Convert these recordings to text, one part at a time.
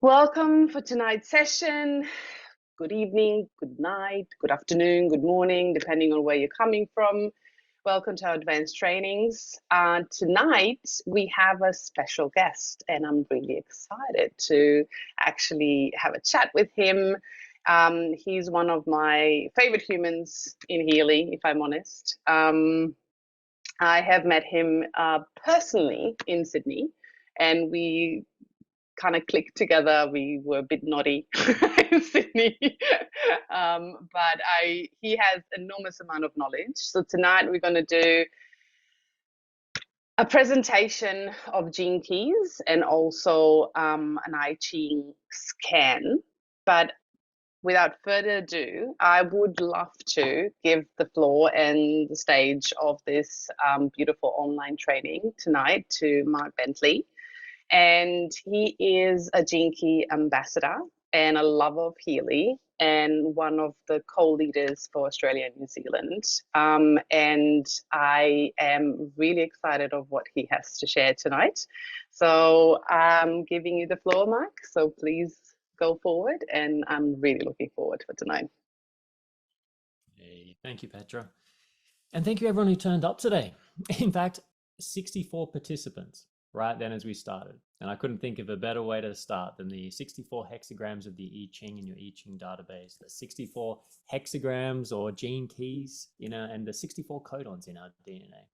Welcome for tonight's session. Good evening, good night, good afternoon, good morning, depending on where you're coming from. Welcome to our advanced trainings. Tonight, we have a special guest, and I'm really excited to actually have a chat with him. He's one of my favorite humans in Healy, if I'm honest. I have met him personally in Sydney, and we kind of clicked together. We were a bit naughty in Sydney, but he has enormous amount of knowledge. So tonight we're going to do a presentation of gene keys and also an I-Ching scan. But without further ado, I would love to give the floor and the stage of this beautiful online training tonight to Mark Bentley. And he is a Gene Key ambassador and a lover of Healy and one of the co-leaders for Australia and New Zealand. And I am really excited of what he has to share tonight. So I'm giving you the floor, Mark. So please go forward, and I'm really looking forward for tonight. Hey, thank you, Petra. And thank you everyone who turned up today. In fact, 64 participants right then as we started. And I couldn't think of a better way to start than the 64 hexagrams of the I-Ching in your I-Ching database, the 64 hexagrams or gene keys, and the 64 codons in our DNA.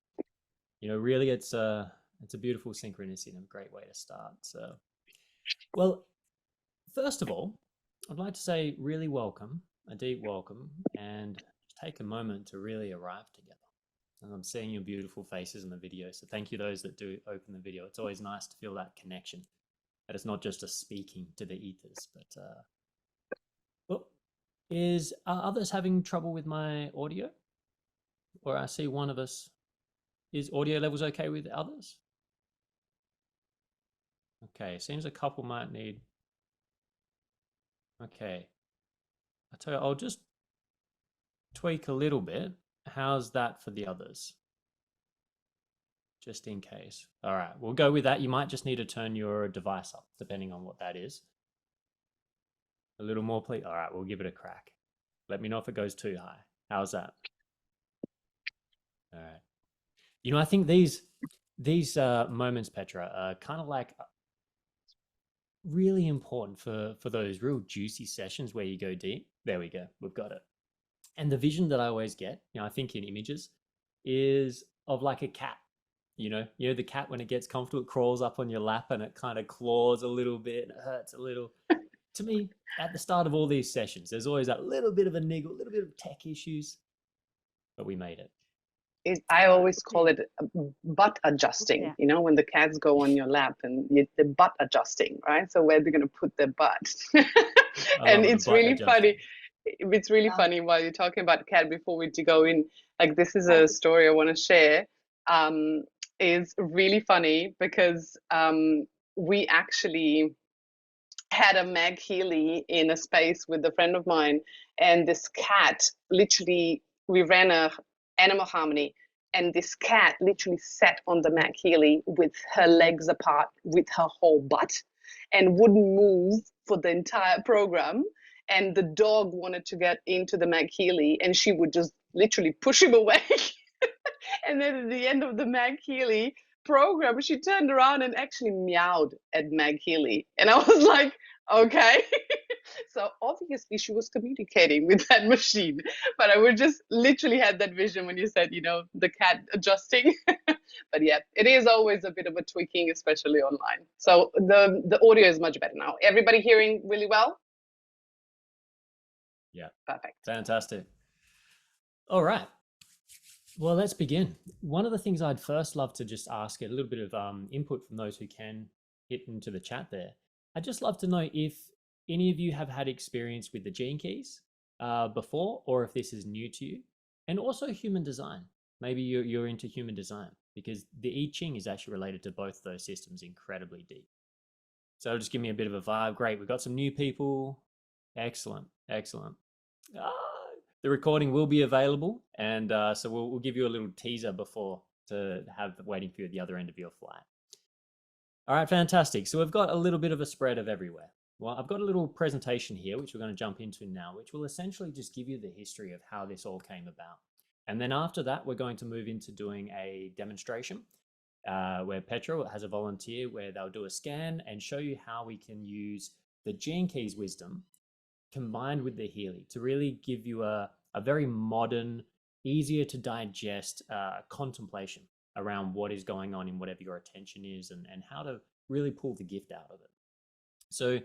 Really it's a beautiful synchronicity and a great way to start. So, well, first of all, I'd like to say really welcome, a deep welcome, and take a moment to really arrive together. And I'm seeing your beautiful faces in the video, so thank you those that do open the video. It's always nice to feel that connection, that it's not just a speaking to the ethers. But are others having trouble with my audio? Or I see one of us, is audio levels okay with others? Okay, seems a couple might need. Okay, I tell you, I'll just tweak a little bit. How's that for the others? Just in case. All right, we'll go with that. You might just need to turn your device up, depending on what that is. A little more, please. All right, we'll give it a crack. Let me know if it goes too high. How's that? All right. I think these moments, Petra, are kind of like really important for those real juicy sessions where you go deep. There we go. We've got it. And the vision that I always get, I think in images, is of like a cat. The cat when it gets comfortable, it crawls up on your lap and it kind of claws a little bit and it hurts a little. To me, at the start of all these sessions, there's always that little bit of a niggle, a little bit of tech issues, but we made it. I always call it butt adjusting, when the cats go on your lap and the butt adjusting, right? So where they're going to put their butt. And it's really funny. It's really funny while you're talking about cat, before we go in, like this is a story I want to share. Is really funny because we actually had a Meg Healy in a space with a friend of mine, and this cat literally, we ran a animal harmony, and this cat literally sat on the Meg Healy with her legs apart, with her whole butt, and wouldn't move for the entire program. And the dog wanted to get into the Meg Healy, and she would just literally push him away. And then at the end of the Meg Healy program, she turned around and actually meowed at Meg Healy. And I was like, okay. So obviously she was communicating with that machine. But I would just literally had that vision when you said, the cat adjusting. But yeah, it is always a bit of a tweaking, especially online. So the audio is much better now. Everybody hearing really well? Yeah. Perfect. Fantastic. All right. Well, let's begin. One of the things I'd first love to just ask, a little bit of input from those who can hit into the chat there. I'd just love to know if any of you have had experience with the gene keys before, or if this is new to you, and also human design. Maybe you're into human design, because the I-Ching is actually related to both those systems incredibly deep. So just give me a bit of a vibe. Great. We've got some new people. Excellent. Excellent. The recording will be available, and so we'll give you a little teaser before to have waiting for you at the other end of your flight. All right, fantastic. So we've got a little bit of a spread of everywhere. Well, I've got a little presentation here, which we're going to jump into now, which will essentially just give you the history of how this all came about. And then after that, we're going to move into doing a demonstration where Petra has a volunteer where they'll do a scan and show you how we can use the Gene Keys wisdom combined with the Healy to really give you a very modern, easier to digest contemplation around what is going on in whatever your attention is and how to really pull the gift out of it. So,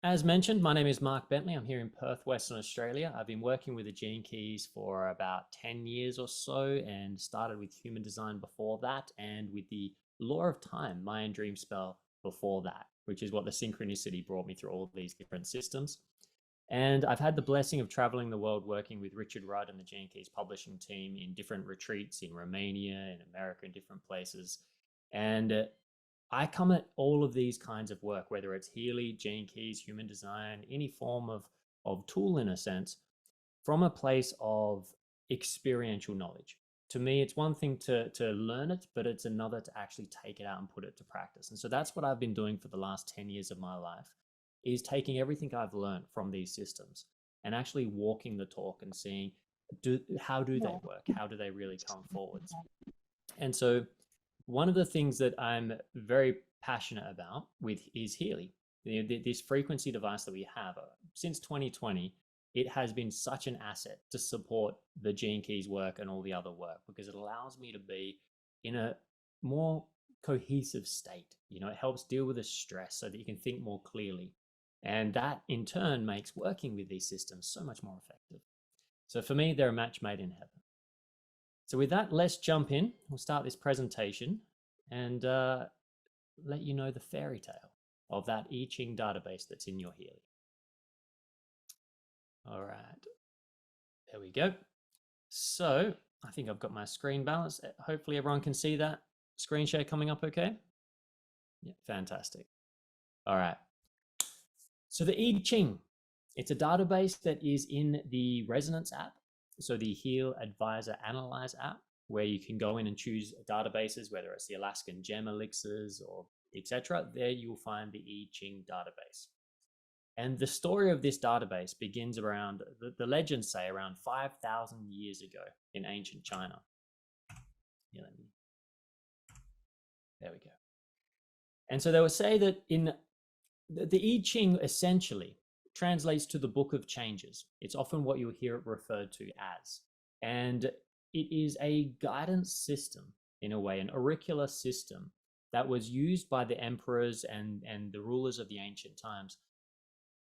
as mentioned, my name is Mark Bentley. I'm here in Perth, Western Australia. I've been working with the Gene Keys for about 10 years or so and started with human design before that and with the law of time, Mayan dream spell before that, which is what the synchronicity brought me through all of these different systems. And I've had the blessing of traveling the world working with Richard Rudd and the Gene Keys publishing team in different retreats in Romania, in America, in different places. And I come at all of these kinds of work, whether it's Healy, Gene Keys, human design, any form of tool in a sense, from a place of experiential knowledge. To me, it's one thing to learn it, but it's another to actually take it out and put it to practice. And so that's what I've been doing for the last 10 years of my life, is taking everything I've learned from these systems and actually walking the talk and seeing how do they work? How do they really come forwards? And so one of the things that I'm very passionate about with is Healy. This frequency device that we have since 2020, it has been such an asset to support the Gene Keys work and all the other work because it allows me to be in a more cohesive state. You know, it helps deal with the stress so that you can think more clearly. And that in turn makes working with these systems so much more effective. So for me, they're a match made in heaven. So with that, let's jump in. We'll start this presentation and let you know the fairy tale of that I-Ching database that's in your Healy. All right, there we go. So I think I've got my screen balanced. Hopefully everyone can see that screen share coming up okay? Yeah, fantastic. All right. So the I-Ching, it's a database that is in the Resonance app. So the Heal Advisor Analyze app, where you can go in and choose databases, whether it's the Alaskan Gem Elixirs or etc. There you'll find the I-Ching database. And the story of this database begins around, the legends say, around 5,000 years ago in ancient China. Here, there we go. And so they will say that in the I-Ching essentially translates to the Book of Changes. It's often what you'll hear it referred to as. And it is a guidance system, in a way, an auricular system that was used by the emperors and the rulers of the ancient times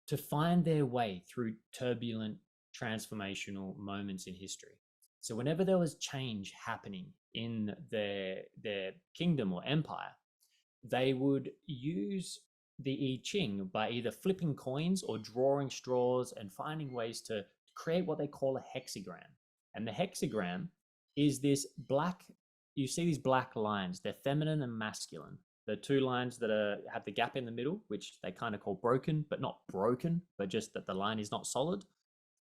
to find their way through turbulent transformational moments in history. So whenever there was change happening in their kingdom or empire, they would use the I-Ching by either flipping coins or drawing straws and finding ways to create what they call a hexagram. And the hexagram is this black, you see these black lines, they're feminine and masculine. The two lines that have the gap in the middle, which they kind of call broken, but not broken, but just that the line is not solid.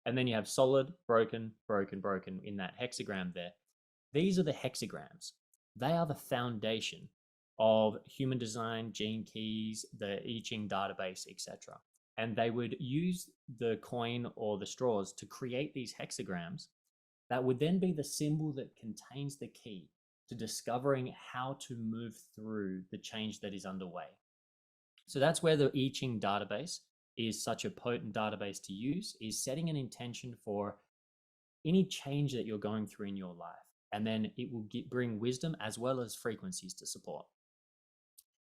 And then you have solid, broken, broken, broken in that hexagram there. These are the hexagrams. They are the foundation of human design, Gene Keys, the I-Ching database, etc. And they would use the coin or the straws to create these hexagrams that would then be the symbol that contains the key to discovering how to move through the change that is underway. So that's where the I-Ching database is such a potent database to use, is setting an intention for any change that you're going through in your life. And then it will bring wisdom as well as frequencies to support.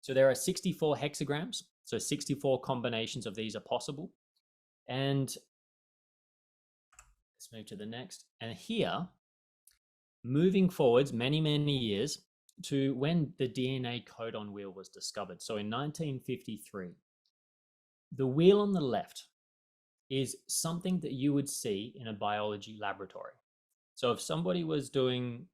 So there are 64 hexagrams. So 64 combinations of these are possible. And let's move to the next. And here, moving forwards many, many years to when the DNA codon wheel was discovered. So in 1953, the wheel on the left is something that you would see in a biology laboratory. So if somebody was doing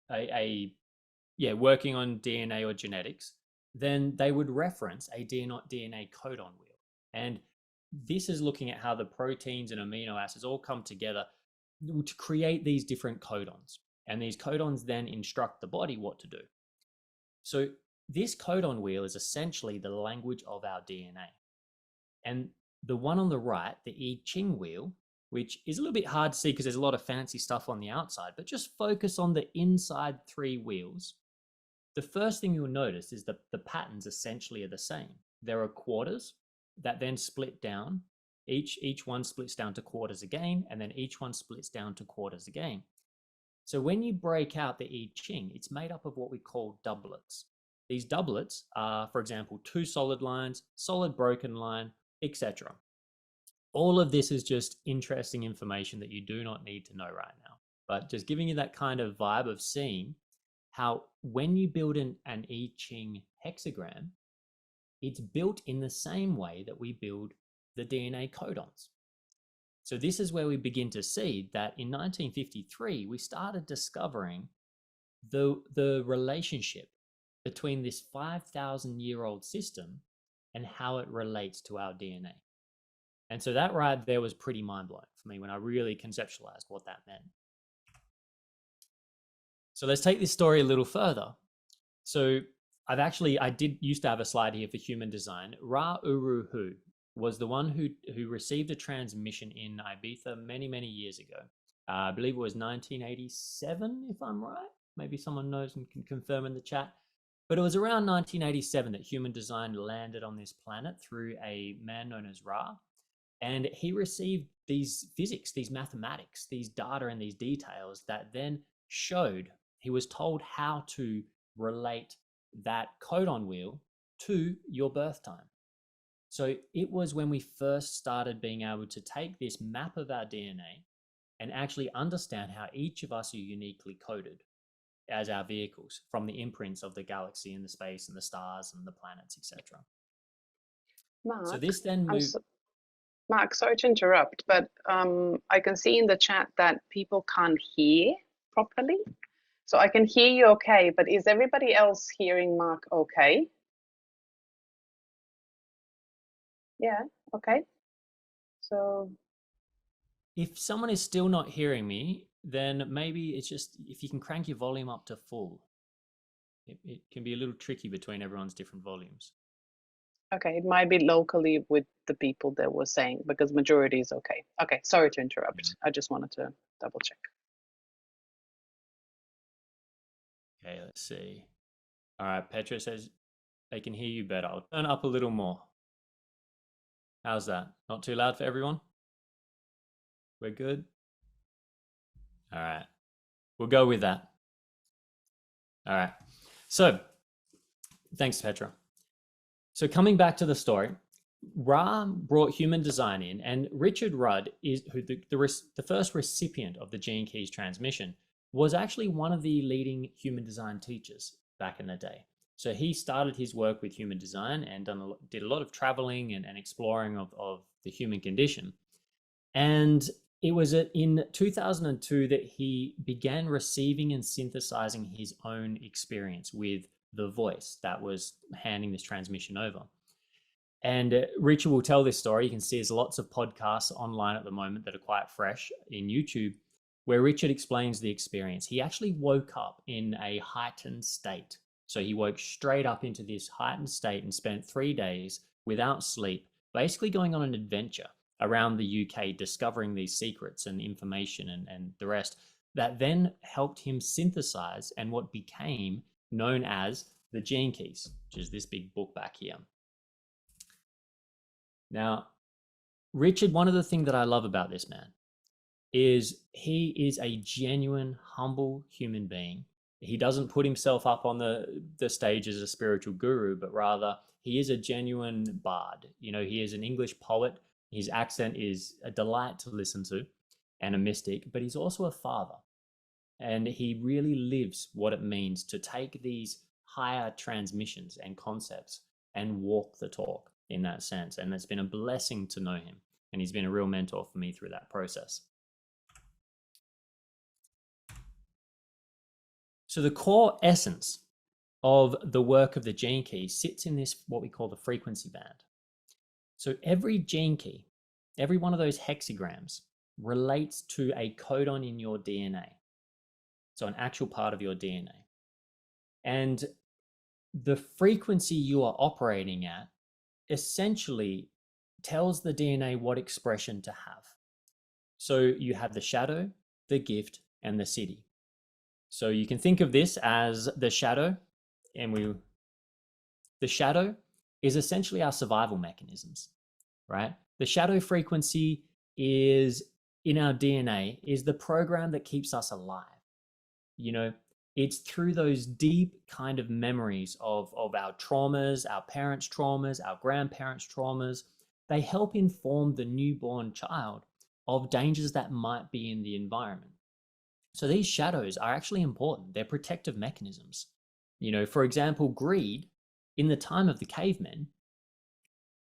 working on DNA or genetics, then they would reference a DNA codon wheel. And this is looking at how the proteins and amino acids all come together to create these different codons. And these codons then instruct the body what to do. So this codon wheel is essentially the language of our DNA. And the one on the right, the I-Ching wheel, which is a little bit hard to see because there's a lot of fancy stuff on the outside, but just focus on the inside 3 wheels. The first thing you'll notice is that the patterns essentially are the same. There are quarters that then split down. Each one splits down to quarters again, and then each one splits down to quarters again. So when you break out the I-Ching, it's made up of what we call doublets. These doublets are, for example, 2 solid lines, solid broken line, etc. All of this is just interesting information that you do not need to know right now, but just giving you that kind of vibe of seeing how when you build an I-Ching hexagram, it's built in the same way that we build the DNA codons. So this is where we begin to see that in 1953, we started discovering the relationship between this 5,000-year-old system and how it relates to our DNA. And so that right there was pretty mind-blowing for me when I really conceptualized what that meant. So let's take this story a little further. So I did used to have a slide here for human design. Ra-Uru-Hu was the one who received a transmission in Ibiza many, many years ago. I believe it was 1987, if I'm right. Maybe someone knows and can confirm in the chat. But it was around 1987 that human design landed on this planet through a man known as Ra. And he received these physics, these mathematics, these data and these details that then showed, he was told how to relate that codon wheel to your birth time. So it was when we first started being able to take this map of our DNA and actually understand how each of us are uniquely coded as our vehicles from the imprints of the galaxy and the space and the stars and the planets, etc. Mark, So this then moved. Mark, sorry to interrupt, but I can see in the chat that people can't hear properly. So I can hear you okay, but is everybody else hearing Mark okay? Yeah, okay. So if someone is still not hearing me, then maybe it's just if you can crank your volume up to full. It can be a little tricky between everyone's different volumes. Okay, it might be locally with the people that were saying, because majority is okay. Okay, sorry to interrupt. I just wanted to double check. Okay, let's see. All right, Petra says they can hear you better. I'll turn up a little more. How's that? Not too loud for everyone? We're good? All right, we'll go with that. All right, so thanks, Petra. So coming back to the story, Ra brought human design in, and Richard Rudd, is who the first recipient of the Gene Keys transmission, was actually one of the leading human design teachers back in the day. So he started his work with human design and did a lot of traveling and exploring of the human condition. And it was in 2002 that he began receiving and synthesizing his own experience with the voice that was handing this transmission over. And Richard will tell this story. You can see there's lots of podcasts online at the moment that are quite fresh in YouTube, where Richard explains the experience. He actually woke up in a heightened state. So he woke straight up into this heightened state and spent 3 days without sleep, basically going on an adventure around the UK, discovering these secrets and information and the rest, that then helped him synthesize and what became known as the Gene Keys, which is this big book back here. Now, Richard, one of the things that I love about this man is he is a genuine, humble human being. He doesn't put himself up on the stage as a spiritual guru, but rather he is a genuine bard. You know, he is an English poet. His accent is a delight to listen to and a mystic, but he's also a father. And he really lives what it means to take these higher transmissions and concepts and walk the talk in that sense. And it's been a blessing to know him. And he's been a real mentor for me through that process. So the core essence of the work of the gene key sits in this, what we call the frequency band. So every gene key, every one of those hexagrams relates to a codon in your DNA. So an actual part of your DNA. And the frequency you are operating at essentially tells the DNA what expression to have. So you have the shadow, the gift, and the city. So you can think of this as the shadow, and the shadow is essentially our survival mechanisms, right? The shadow frequency is in our DNA, is the program that keeps us alive. You know, it's through those deep kind of memories of our traumas, our parents' traumas, our grandparents' traumas. They help inform the newborn child of dangers that might be in the environment. So these shadows are actually important. They're protective mechanisms. You know, for example, greed in the time of the cavemen,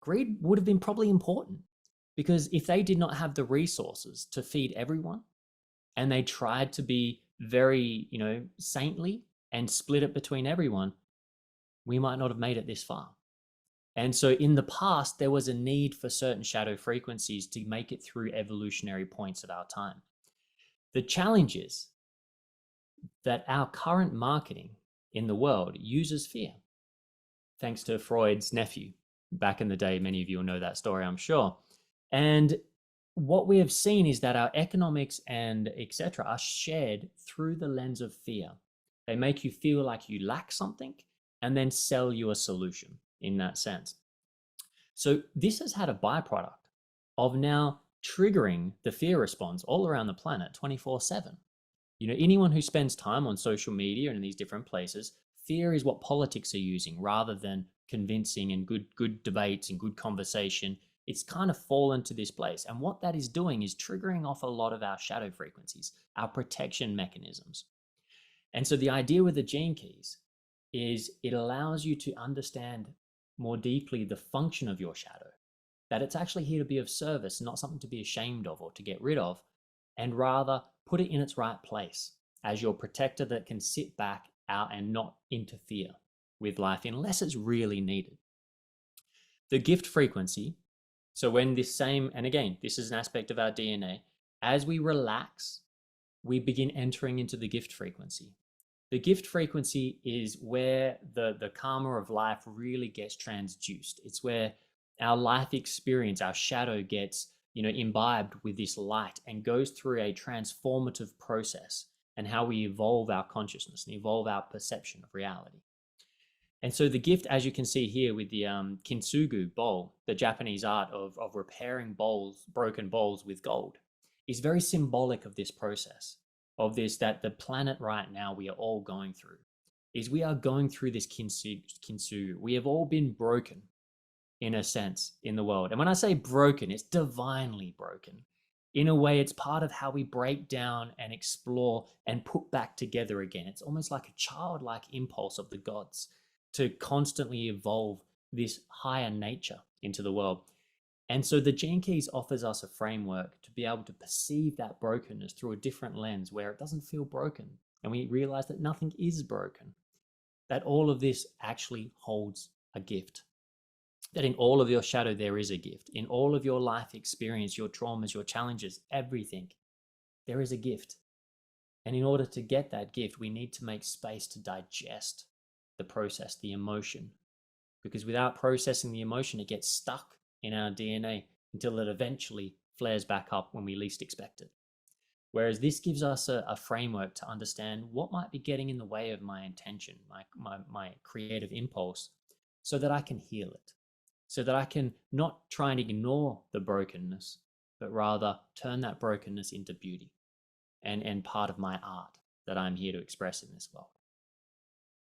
greed would have been probably important because if they did not have the resources to feed everyone and they tried to be very, saintly and split it between everyone, we might not have made it this far. And so in the past, there was a need for certain shadow frequencies to make it through evolutionary points of our time. The challenge is that our current marketing in the world uses fear, thanks to Freud's nephew. Back in the day, many of you will know that story, I'm sure. And what we have seen is that our economics and etc. are shared through the lens of fear. They make you feel like you lack something and then sell you a solution in that sense. So this has had a byproduct of now triggering the fear response all around the planet 24/7. Anyone who spends time on social media and in these different places, fear is what politics are using rather than convincing and good debates and good conversation. It's kind of fallen to this place. And what that is doing is triggering off a lot of our shadow frequencies, our protection mechanisms. And so the idea with the gene keys is it allows you to understand more deeply the function of your shadow, that it's actually here to be of service, not something to be ashamed of or to get rid of, and rather put it in its right place as your protector that can sit back out and not interfere with life unless it's really needed. The gift frequency, so when this same, and again, this is an aspect of our DNA, as we relax, we begin entering into the gift frequency. The gift frequency is where the karma of life really gets transduced. It's where our life experience, our shadow gets imbibed with this light and goes through a transformative process and how we evolve our consciousness and evolve our perception of reality. And so the gift, as you can see here with the kintsugi bowl, the Japanese art of repairing bowls, broken bowls with gold, is very symbolic of this process, of this, that the planet right now we are all going through, is we are going through this kintsugi. We have all been broken in a sense in the world. And when I say broken, it's divinely broken. In a way, it's part of how we break down and explore and put back together again. It's almost like a childlike impulse of the gods to constantly evolve this higher nature into the world. And so the Gene Keys offers us a framework to be able to perceive that brokenness through a different lens where it doesn't feel broken. And we realize that nothing is broken, that all of this actually holds a gift. That in all of your shadow, there is a gift. In all of your life experience, your traumas, your challenges, everything, there is a gift. And in order to get that gift, we need to make space to digest the process, the emotion. Because without processing the emotion, it gets stuck in our DNA until it eventually flares back up when we least expect it. Whereas this gives us a framework to understand what might be getting in the way of my intention, my creative impulse, so that I can heal it. So that I can not try and ignore the brokenness, but rather turn that brokenness into beauty and part of my art that I'm here to express in this world.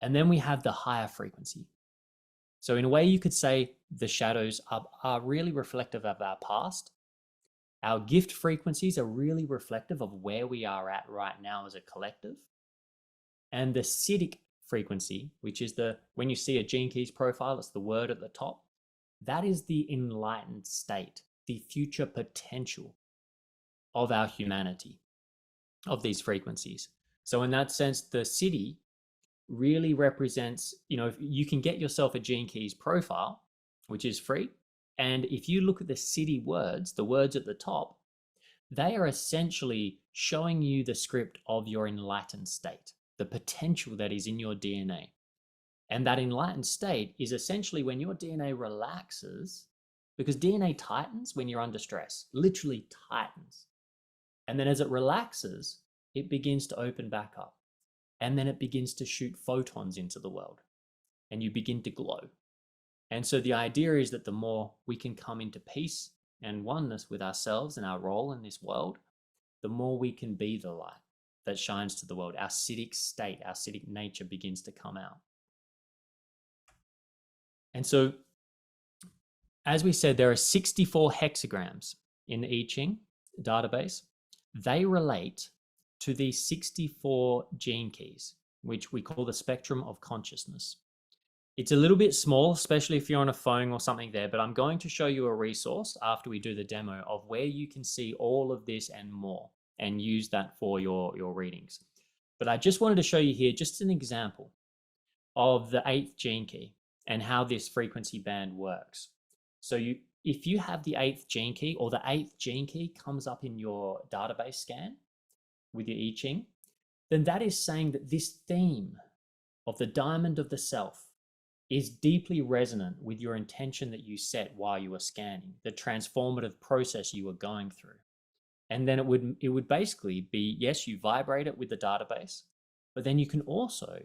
And then we have the higher frequency. So in a way, you could say the shadows are really reflective of our past. Our gift frequencies are really reflective of where we are at right now as a collective. And the Siddhic frequency, which is when you see a Gene Keys profile, it's the word at the top. That is the enlightened state, the future potential of our humanity, of these frequencies. So in that sense, the Siddhi really represents, you can get yourself a Gene Keys profile, which is free. And if you look at the Siddhi words, the words at the top, they are essentially showing you the script of your enlightened state, the potential that is in your DNA. And that enlightened state is essentially when your DNA relaxes, because DNA tightens when you're under stress, literally tightens. And then as it relaxes, it begins to open back up. And then it begins to shoot photons into the world. And you begin to glow. And so the idea is that the more we can come into peace and oneness with ourselves and our role in this world, the more we can be the light that shines to the world. Our Siddhic state, our Siddhic nature begins to come out. And so, as we said, there are 64 hexagrams in the I-Ching database. They relate to these 64 gene keys, which we call the spectrum of consciousness. It's a little bit small, especially if you're on a phone or something there, but I'm going to show you a resource after we do the demo of where you can see all of this and more and use that for your readings. But I just wanted to show you here just an example of the 8th gene key and how this frequency band works. So if you have the 8th gene key, or the 8th gene key comes up in your database scan with your I-Ching, then that is saying that this theme of the diamond of the self is deeply resonant with your intention that you set while you were scanning, the transformative process you were going through. And then it would basically be, yes, you vibrate it with the database, but then you can also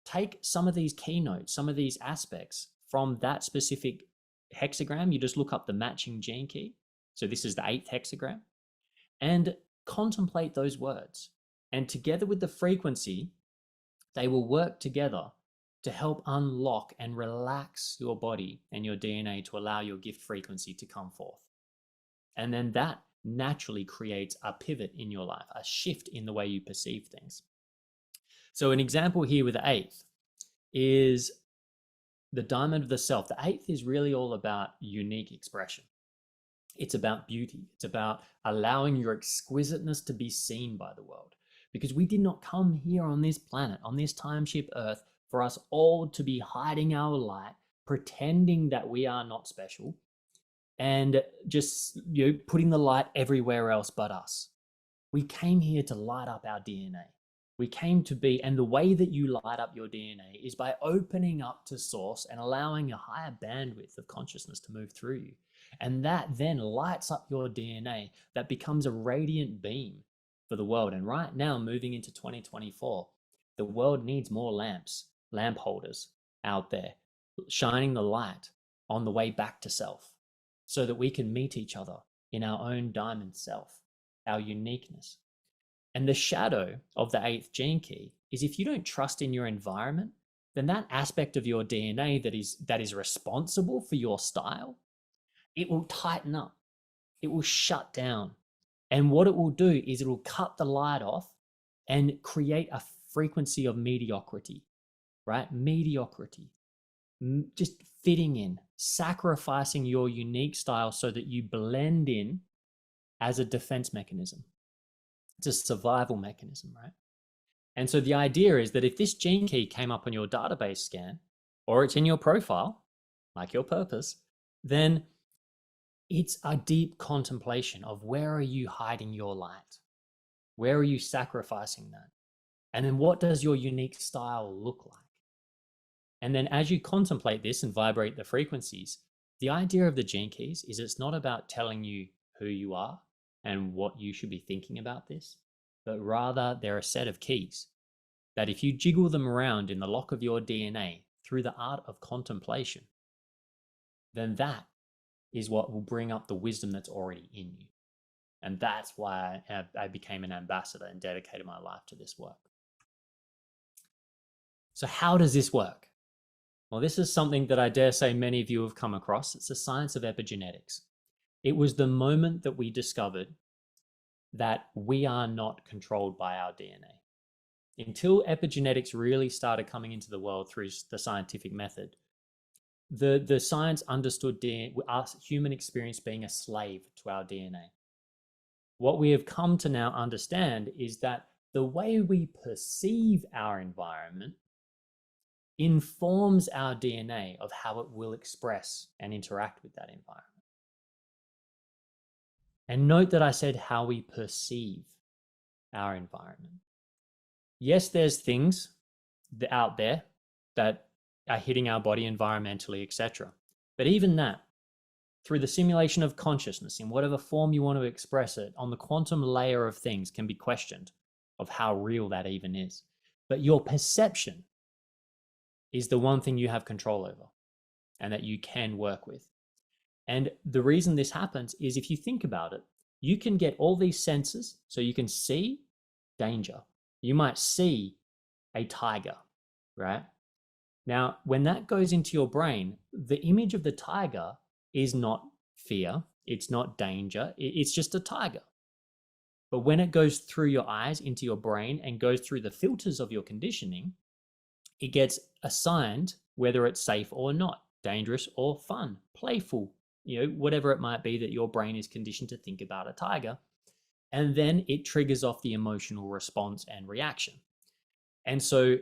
take some of these keynotes, some of these aspects from that specific hexagram. You just look up the matching gene key. So this is the 8th hexagram, and contemplate those words. And together with the frequency, they will work together to help unlock and relax your body and your DNA to allow your gift frequency to come forth. And then that naturally creates a pivot in your life, a shift in the way you perceive things. So an example here with the 8th is the diamond of the self. The 8th is really all about unique expression. It's about beauty. It's about allowing your exquisiteness to be seen by the world. Because we did not come here on this planet, on this time ship Earth, for us all to be hiding our light, pretending that we are not special, and just putting the light everywhere else but us. We came here to light up our DNA. We came to be, and the way that you light up your DNA is by opening up to source and allowing a higher bandwidth of consciousness to move through you. And that then lights up your DNA that becomes a radiant beam for the world. And right now, moving into 2024, the world needs more lamp holders out there, shining the light on the way back to self, so that we can meet each other in our own diamond self, our uniqueness. And the shadow of the 8th gene key is, if you don't trust in your environment, then that aspect of your DNA that is responsible for your style, it will tighten up, it will shut down. And what it will do is it will cut the light off and create a frequency of mediocrity, right? Mediocrity, just fitting in, sacrificing your unique style so that you blend in as a defense mechanism. It's a survival mechanism, right? And so the idea is that if this gene key came up on your database scan, or it's in your profile, like your purpose, then it's a deep contemplation of, where are you hiding your light? Where are you sacrificing that? And then what does your unique style look like? And then as you contemplate this and vibrate the frequencies, the idea of the gene keys is it's not about telling you who you are and what you should be thinking about this, but rather they're a set of keys that if you jiggle them around in the lock of your DNA through the art of contemplation, then that is what will bring up the wisdom that's already in you. And that's why I became an ambassador and dedicated my life to this work. So how does this work? Well, this is something that I dare say many of you have come across. It's the science of epigenetics. It was the moment that we discovered that we are not controlled by our DNA. Until epigenetics really started coming into the world through the scientific method, the science understood us human experience being a slave to our DNA. What we have come to now understand is that the way we perceive our environment informs our DNA of how it will express and interact with that environment. And note that I said how we perceive our environment. Yes, there's things out there that are hitting our body environmentally, etc. But even that, through the simulation of consciousness, in whatever form you want to express it, on the quantum layer of things can be questioned of how real that even is. But your perception is the one thing you have control over and that you can work with. And the reason this happens is if you think about it, you can get all these senses. So you can see danger. You might see a tiger, right? Now, when that goes into your brain, the image of the tiger is not fear, it's not danger, it's just a tiger. But when it goes through your eyes into your brain and goes through the filters of your conditioning, it gets assigned whether it's safe or not, dangerous or fun, playful, whatever it might be that your brain is conditioned to think about a tiger. And then it triggers off the emotional response and reaction. And so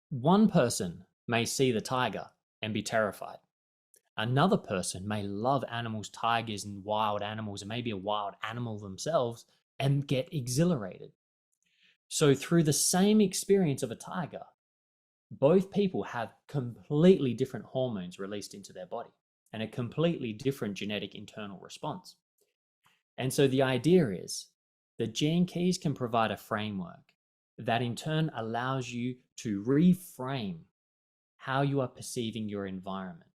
one person may see the tiger and be terrified. Another person may love animals, tigers, and wild animals, and maybe a wild animal themselves, and get exhilarated. So through the same experience of a tiger, both people have completely different hormones released into their body and a completely different genetic internal response. And so the idea is the gene keys can provide a framework that in turn allows you to reframe how you are perceiving your environment.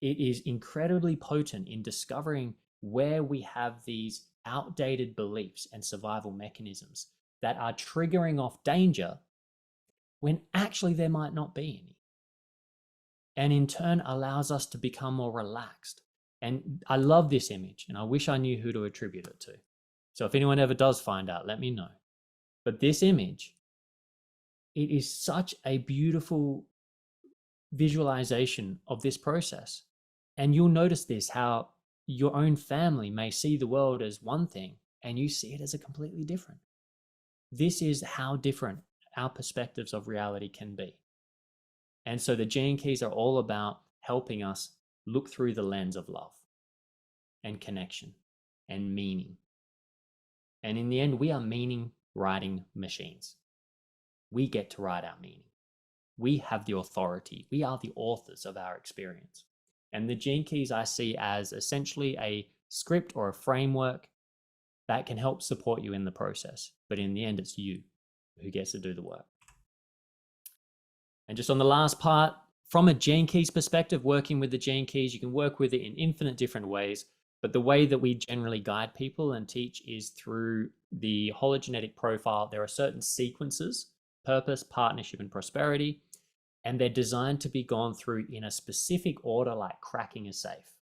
It is incredibly potent in discovering where we have these outdated beliefs and survival mechanisms that are triggering off danger when actually there might not be any. And in turn allows us to become more relaxed. And I love this image, and I wish I knew who to attribute it to. So if anyone ever does find out, let me know. But this image, it is such a beautiful visualization of this process. And you'll notice this, how your own family may see the world as one thing and you see it as a completely different. This is how different our perspectives of reality can be. And so the gene keys are all about helping us look through the lens of love and connection and meaning. And in the end, we are meaning writing machines. We get to write our meaning. We have the authority. We are the authors of our experience. And the gene keys I see as essentially a script or a framework that can help support you in the process. But in the end, it's you who gets to do the work. And just on the last part, from a gene keys perspective, working with the gene keys, you can work with it in infinite different ways. But the way that we generally guide people and teach is through the hologenetic profile. There are certain sequences: purpose, partnership, and prosperity. And they're designed to be gone through in a specific order, like cracking a safe.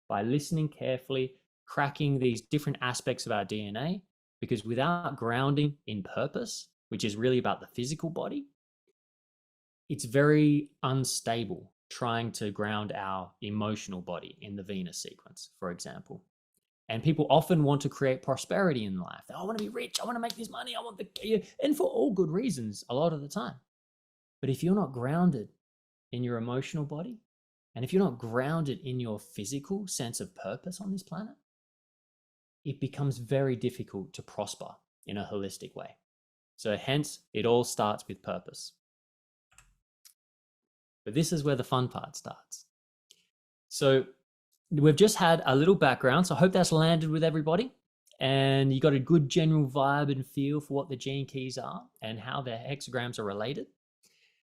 By listening carefully, cracking these different aspects of our DNA, because without grounding in purpose, which is really about the physical body, it's very unstable trying to ground our emotional body in the Venus sequence, for example. And people often want to create prosperity in life. I want to be rich. I want to make this money. I want and for all good reasons, a lot of the time. But if you're not grounded in your emotional body, and if you're not grounded in your physical sense of purpose on this planet, it becomes very difficult to prosper in a holistic way. So hence, it all starts with purpose. But this is where the fun part starts. So we've just had a little background, so I hope that's landed with everybody. And you got a good general vibe and feel for what the gene keys are and how the hexagrams are related.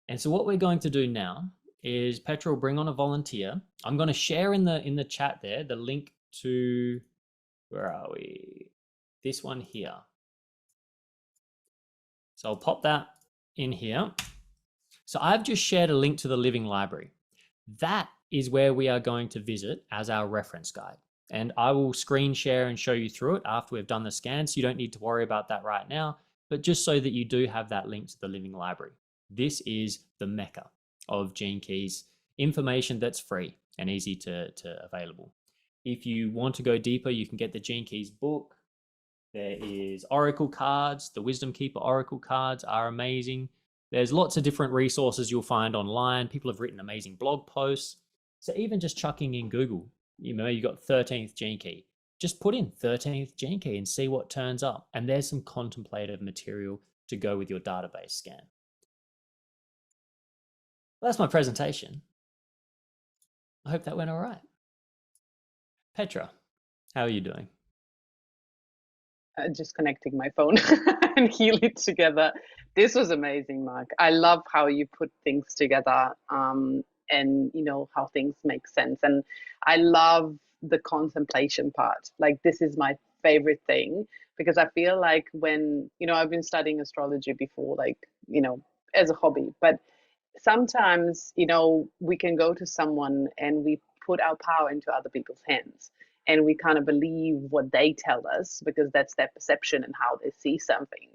And so what we're going to do now is Petra will bring on a volunteer. I'm going to share in the chat there the link to, where are we? This one here. So I'll pop that in here. So I've just shared a link to the Living Library. That is where we are going to visit as our reference guide. And I will screen share and show you through it after we've done the scan. So you don't need to worry about that right now, but just so that you do have that link to the Living Library. This is the mecca of gene keys, information that's free and easy to available. If you want to go deeper, you can get the Gene Keys book. There is oracle cards. The Wisdom Keeper oracle cards are amazing. There's lots of different resources you'll find online. People have written amazing blog posts. So even just chucking in Google, you got 13th gene key. Just put in 13th gene key and see what turns up. And there's some contemplative material to go with your database scan. Well, that's my presentation. I hope that went all right. Petra, how are you doing? Just connecting my phone and Healy together. This was amazing, Mark. I love how you put things together, and how things make sense. And I love the contemplation part. Like, this is my favorite thing, because I feel like when, I've been studying astrology before, like, as a hobby, but sometimes, we can go to someone and we put our power into other people's hands, and we kind of believe what they tell us because that's their perception and how they see something.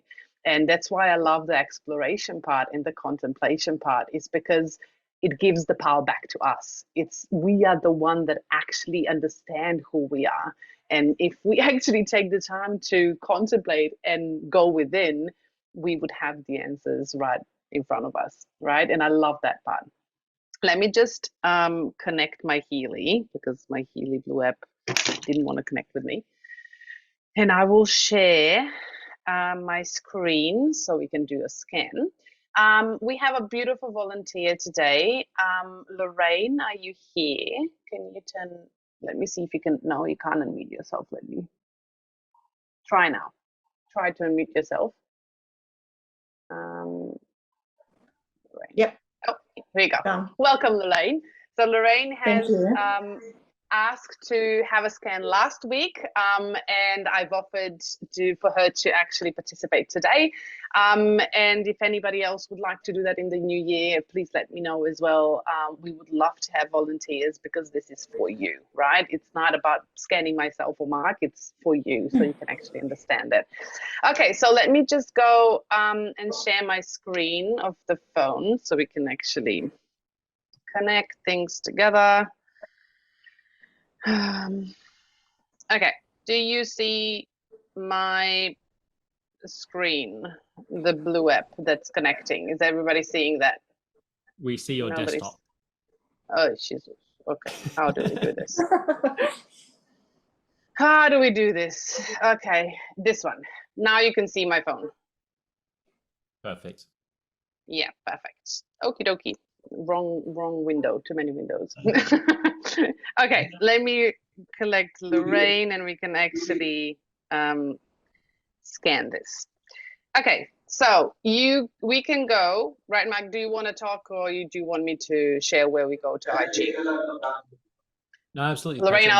And that's why I love the exploration part and the contemplation part, is because it gives the power back to us. It's we are the one that actually understand who we are. And if we actually take the time to contemplate and go within, we would have the answers right in front of us, right? And I love that part. Let me just connect my Healy, because my Healy Blue app didn't want to connect with me. And I will share my screen so we can do a scan. We have a beautiful volunteer today. Lorraine, are you here? Can you let me see if you can, no, you can't unmute yourself. Let me try now. Try to unmute yourself. Yep. Oh, here you go. Welcome, Lorraine. So Lorraine has asked to have a scan last week, and I've offered for her to actually participate today. And if anybody else would like to do that in the new year, please let me know as well. We would love to have volunteers, because this is for you, right? It's not about scanning myself or Mark, it's for you, so you can actually understand it. Okay, so let me just go and share my screen of the phone so we can actually connect things together. Okay, do you see my screen, the blue app that's connecting? Is everybody seeing that? We see your desktop. Oh, Jesus. Okay, how do we do this? How do we do this? Okay, this one. Now you can see my phone. Perfect. Yeah, perfect. Okie dokie. Wrong window. Too many windows. Okay, let me collect Lorraine and we can actually scan this. Okay, so we can go, right, Mike? Do you want to talk, or do you want me to share where we go to I-Ching? No, absolutely. Lorraine, Petra,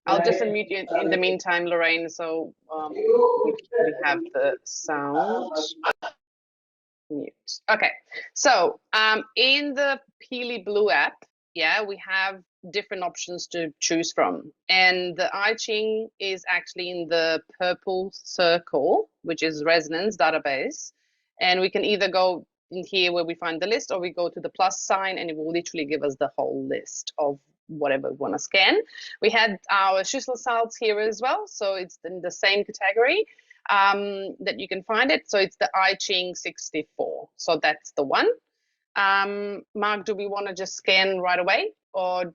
I'll just unmute you in the meantime, Lorraine, so we have the sound. Mute. Okay, so in the Healy Blue app, yeah, we have different options to choose from, and the I-Ching is actually in the purple circle, which is resonance database, and we can either go in here where we find the list, or we go to the plus sign and it will literally give us the whole list of whatever we want to scan. We had our Schüssel salts here as well, so it's in the same category that you can find it. So it's the I-Ching 64. So that's the one. Mark, do we want to just scan right away, or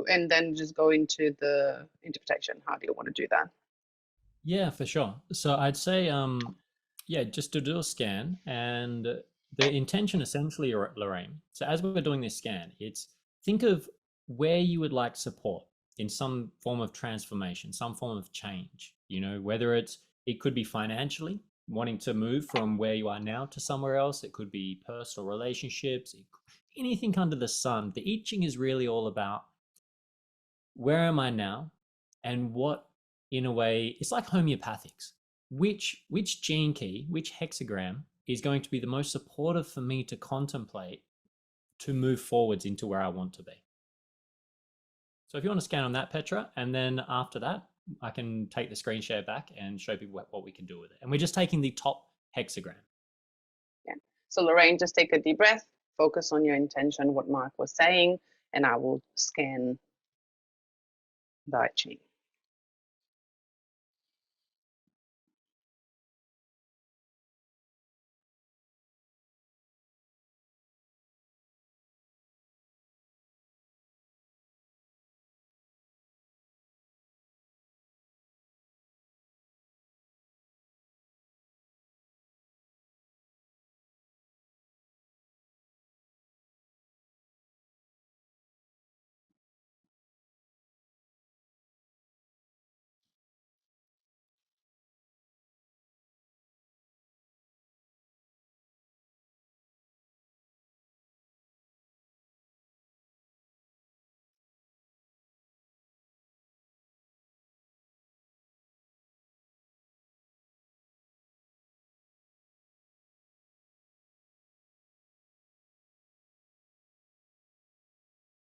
and then just go into the interpretation? How do you want to do that? Yeah, for sure. So I'd say, yeah, just to do a scan, and the intention essentially, Lorraine. So as we're doing this scan, it's think of where you would like support in some form of transformation, some form of change. Whether it could be financially, wanting to move from where you are now to somewhere else. It could be personal relationships, anything under the sun. The I-Ching is really all about where am I now, and what, in a way, it's like homeopathics. Which gene key, which hexagram is going to be the most supportive for me to contemplate to move forwards into where I want to be. So if you want to scan on that, Petra, and then after that, I can take the screen share back and show people what we can do with it. And we're just taking the top hexagram. Yeah. So Lorraine, just take a deep breath, focus on your intention, what Mark was saying, and I will scan the I-Ching.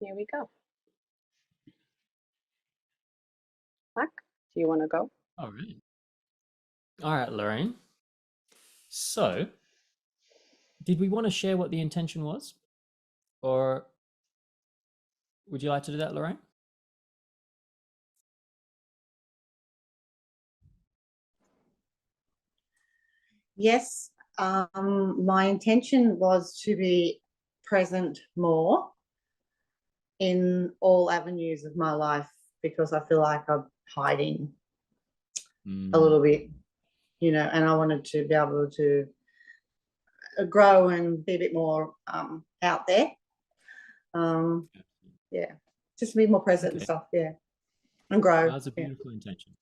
Here we go. Mark, do you want to go? All right. All right, Lorraine. So, did we want to share what the intention was? Or would you like to do that, Lorraine? Yes, my intention was to be present more in all avenues of my life because I feel like I'm hiding a little bit, you know, and I wanted to be able to grow and be a bit more out there. Yeah, just be more present and stuff, yeah, and grow. That's a beautiful intention.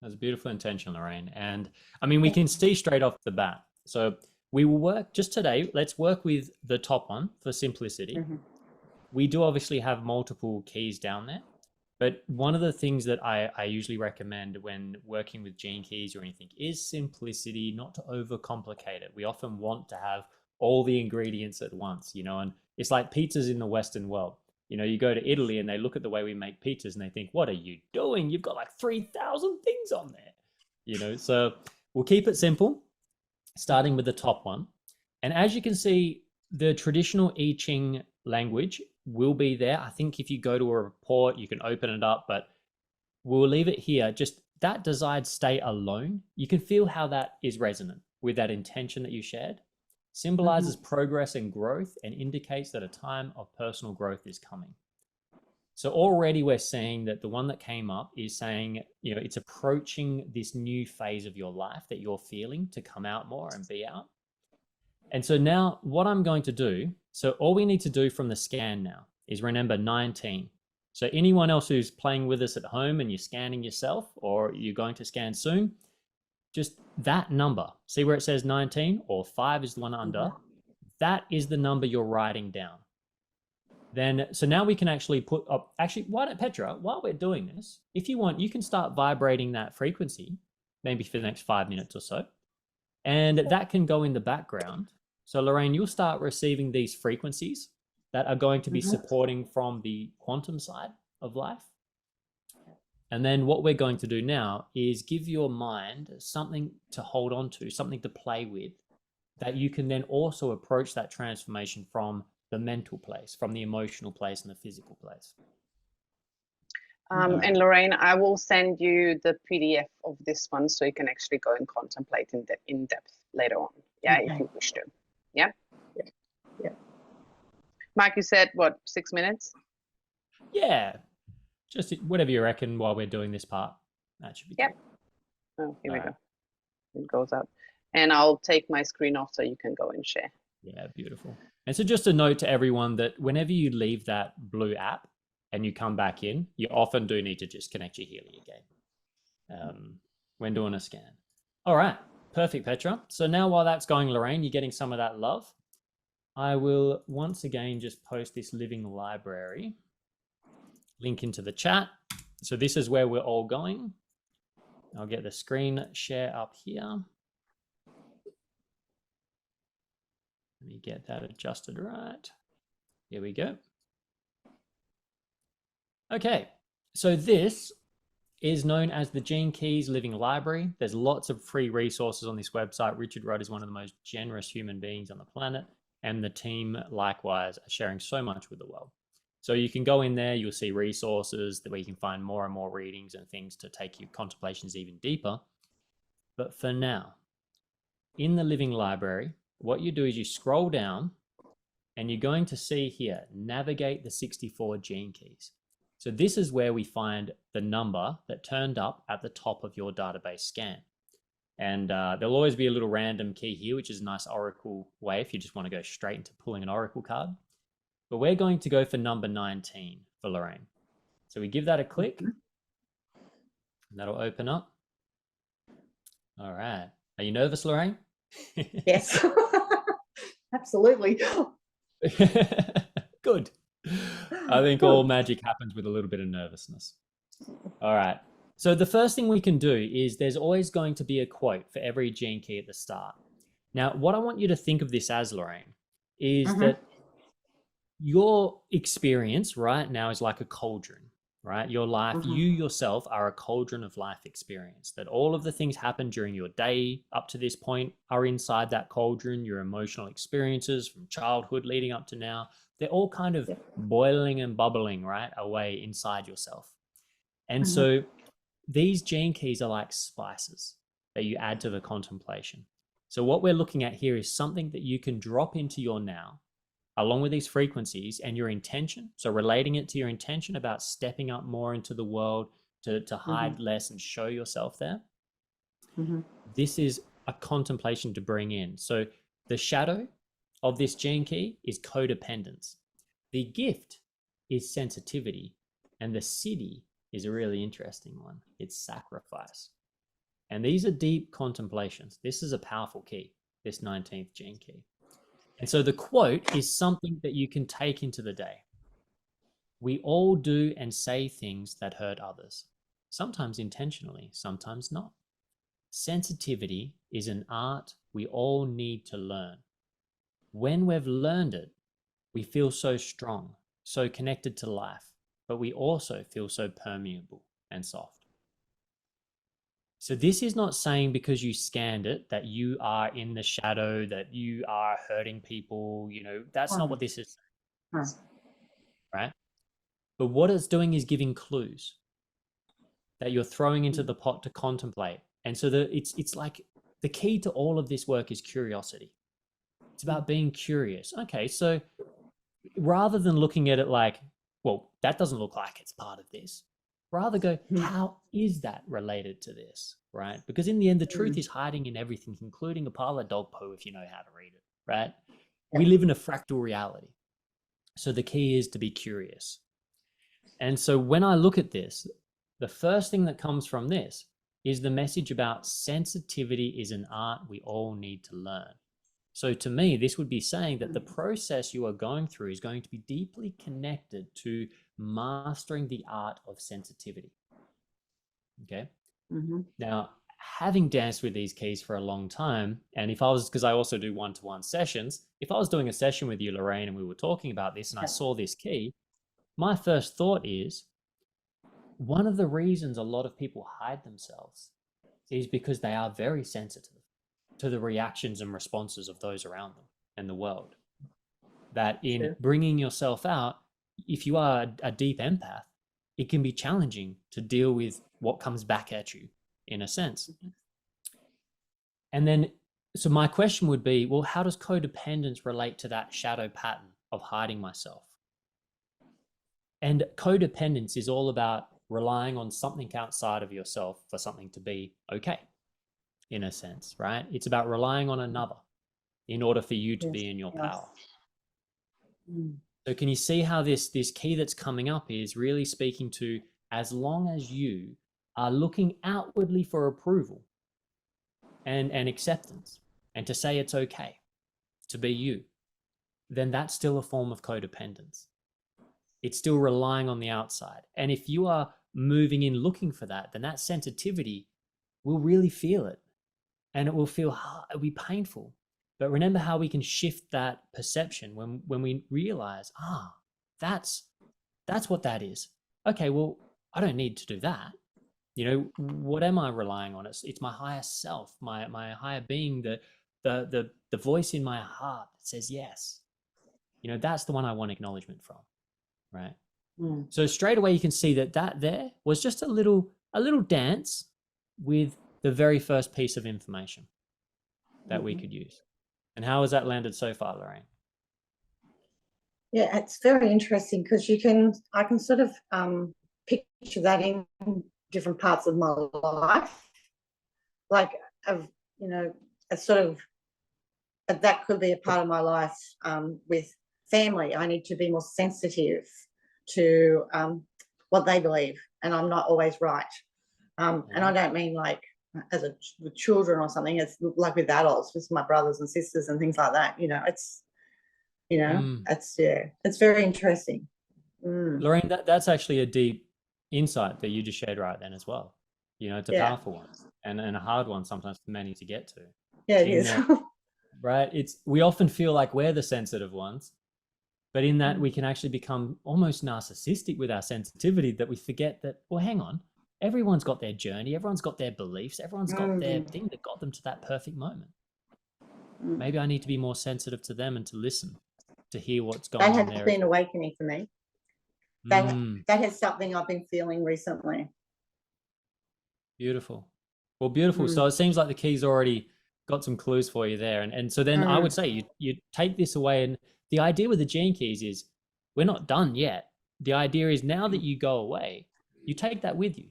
That's a beautiful intention, Lorraine. And I mean, we can see straight off the bat. So we will work just today. Let's work with the top one for simplicity. We do obviously have multiple keys down there. But one of the things that I usually recommend when working with gene keys or anything is simplicity, not to overcomplicate it. We often want to have all the ingredients at once, you know, and it's like pizzas in the Western world. You know, you go to Italy and they look at the way we make pizzas and they think, what are you doing? You've got like 3,000 things on there, you know, so we'll keep it simple, starting with the top one. And as you can see, the traditional I-Ching language will be there. I think if you go to a report, you can open it up, but we'll leave it here. Just that desired state alone, you can feel how that is resonant with that intention that you shared. Symbolizes progress and growth and indicates that a time of personal growth is coming. So already we're seeing that the one that came up is saying, you know, it's approaching this new phase of your life that you're feeling to come out more and be out. And so now what I'm going to do, so all we need to do from the scan now is remember 19. So anyone else who's playing with us at home and you're scanning yourself or you're going to scan soon, just that number, see where it says 19 or 5 is the one under, that is the number you're writing down. Then, so now we can actually put up, actually, why don't, Petra, while we're doing this, if you want, you can start vibrating that frequency, maybe for the next 5 minutes or so. And that can go in the background. So Lorraine, you'll start receiving these frequencies that are going to be supporting from the quantum side of life. And then what we're going to do now is give your mind something to hold on to, something to play with, that you can then also approach that transformation from the mental place, from the emotional place and the physical place. And Lorraine, I will send you the PDF of this one so you can actually go and contemplate in depth later on. Yeah, if you wish to. Yeah? Yeah. Mark, you said, what, 6 minutes? Yeah. Just whatever you reckon while we're doing this part. That should be good. Oh, here we go. It goes up. And I'll take my screen off so you can go and share. Yeah, beautiful. And so just a note to everyone that whenever you leave that blue app and you come back in, you often do need to just connect your Healy again when doing a scan. All right, perfect, Petra. So now while that's going, Lorraine, you're getting some of that love. I will once again just post this living library link into the chat. So this is where we're all going. I'll get the screen share up here. Let me get that adjusted right. Here we go. Okay, so this is known as the Gene Keys Living Library. There's lots of free resources on this website. Richard Rudd is one of the most generous human beings on the planet, and the team likewise are sharing so much with the world. So you can go in there, you'll see resources where you can find more and more readings and things to take your contemplations even deeper. But for now, in the Living Library, what you do is you scroll down and you're going to see here, navigate the 64 gene keys. So this is where we find the number that turned up at the top of your database scan. And there'll always be a little random key here, which is a nice oracle way if you just want to go straight into pulling an oracle card. But we're going to go for number 19 for Lorraine. So we give that a click and that'll open up. All right. Are you nervous, Lorraine? Yes, absolutely. Good. I think all magic happens with a little bit of nervousness. All right. So the first thing we can do is there's always going to be a quote for every gene key at the start. Now, what I want you to think of this as, Lorraine, is that your experience right now is like a cauldron, right? Your life, Mm-hmm. you yourself are a cauldron of life experience, that all of the things happen during your day up to this point are inside that cauldron. Your emotional experiences from childhood leading up to now, they're all kind of boiling and bubbling, right, away inside yourself. And Mm-hmm. so these gene keys are like spices that you add to the contemplation. So what we're looking at here is something that you can drop into your now, along with these frequencies and your intention. So relating it to your intention about stepping up more into the world, to hide Mm-hmm. less and show yourself there. Mm-hmm. This is a contemplation to bring in. So the shadow of this gene key is codependence. The gift is sensitivity. And the city is a really interesting one. It's sacrifice. And these are deep contemplations. This is a powerful key, this 19th gene key. And so the quote is something that you can take into the day. We all do and say things that hurt others, sometimes intentionally, sometimes not. Sensitivity is an art we all need to learn. When we've learned it, we feel so strong, so connected to life, but we also feel so permeable and soft. So this is not saying because you scanned it that you are in the shadow, that you are hurting people, that's not what this is, right? But what it's doing is giving clues that you're throwing into the pot to contemplate. And so it's like the key to all of this work is curiosity. It's about being curious. Okay, so rather than looking at it like, well, that doesn't look like it's part of this, rather go, how is that related to this, right? Because in the end, the truth is hiding in everything, including a pile of dog poo if you know how to read it, right? We live in a fractal reality. So the key is to be curious. And so when I look at this, the first thing that comes from this is the message about sensitivity is an art we all need to learn. So to me, this would be saying that the process you are going through is going to be deeply connected to mastering the art of sensitivity. Okay. Mm-hmm. Now, having danced with these keys for a long time, and if I was, because I also do one-to-one sessions, if I was doing a session with you, Lorraine, and we were talking about this and I saw this key, my first thought is, one of the reasons a lot of people hide themselves is because they are very sensitive to the reactions and responses of those around them and the world. That in bringing yourself out, if you are a deep empath, it can be challenging to deal with what comes back at you, in a sense. And then, so my question would be, well, how does codependence relate to that shadow pattern of hiding myself? And codependence is all about relying on something outside of yourself for something to be okay, in a sense, right? It's about relying on another in order for you to be in your power. So can you see how this key that's coming up is really speaking to, as long as you are looking outwardly for approval and acceptance, and to say it's okay to be you, then that's still a form of codependence. It's still relying on the outside. And if you are moving in looking for that, then that sensitivity will really feel it. And it will feel hard, it'll be painful. But remember how we can shift that perception when we realize, that's what that is. Okay, well, I don't need to do that. What am I relying on? It's my higher self, my higher being, the voice in my heart that says yes. That's the one I want acknowledgement from. Right. So straight away you can see that there was just a little dance with the very first piece of information that we could use. And how has that landed so far, Lorraine? Yeah, it's very interesting because I can sort of picture that in different parts of my life. Like, a sort of, that could be a part of my life with family. I need to be more sensitive to what they believe, and I'm not always right. And I don't mean like with children or something. It's like with adults, with my brothers and sisters and things like that. It's very interesting. Lorraine, that's actually a deep insight that you just shared right then as well. It's a powerful one and a hard one sometimes for many to get to. Yeah, it is. Right? We often feel like we're the sensitive ones, But in that, we can actually become almost narcissistic with our sensitivity, that we forget that, well, hang on, everyone's got their journey, everyone's got their beliefs, everyone's got their thing that got them to that perfect moment. Maybe I need to be more sensitive to them and to listen, to hear what's going on there. That has been awakening for me. That is something I've been feeling recently. Beautiful. Well, beautiful. So it seems like the key's already got some clues for you there. And so then I would say you take this away. And the idea with the gene keys is we're not done yet. The idea is now that you go away, you take that with you.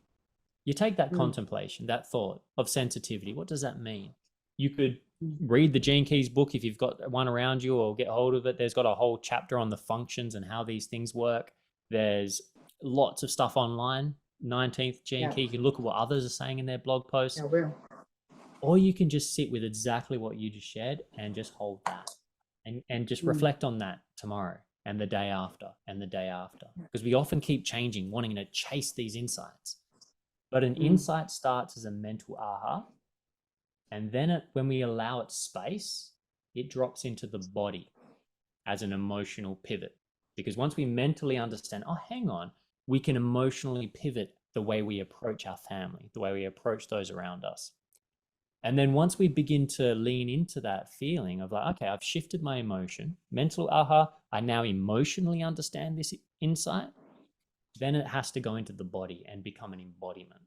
You take that contemplation, that thought of sensitivity. What does that mean? You could read the Gene Keys book if you've got one around you, or get hold of it. There's got a whole chapter on the functions and how these things work. There's lots of stuff online. 19th Gene Key. You can look at what others are saying in their blog posts. I will. Or you can just sit with exactly what you just shared and just hold that and just reflect on that tomorrow and the day after and the day after. Because we often keep changing, wanting to chase these insights. But an insight starts as a mental aha. And then when we allow it space, it drops into the body as an emotional pivot. Because once we mentally understand, oh, hang on, we can emotionally pivot the way we approach our family, the way we approach those around us. And then once we begin to lean into that feeling of like, okay, I've shifted my emotion, mental aha, I now emotionally understand this insight, then it has to go into the body and become an embodiment.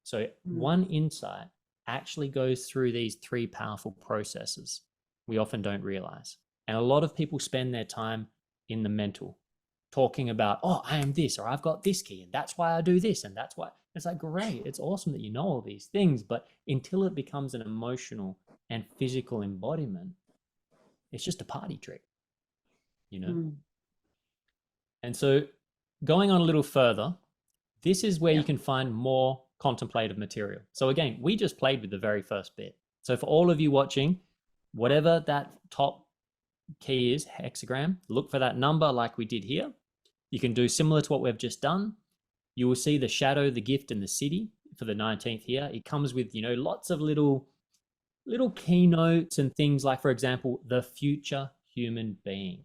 So one insight actually goes through these three powerful processes we often don't realize. And a lot of people spend their time in the mental, talking about, oh, I am this, or I've got this key, and that's why I do this, and that's why. It's like, great, it's awesome that you know all these things, but until it becomes an emotional and physical embodiment, it's just a party trick, you know? And so going on a little further, this is where you can find more contemplative material. So again, we just played with the very first bit. So for all of you watching, whatever that top key is, hexagram, look for that number like we did here. You can do similar to what we've just done. You will see the shadow, the gift, and the city for the 19th here. It comes with, you know, lots of little keynotes and things like, for example, the future human being.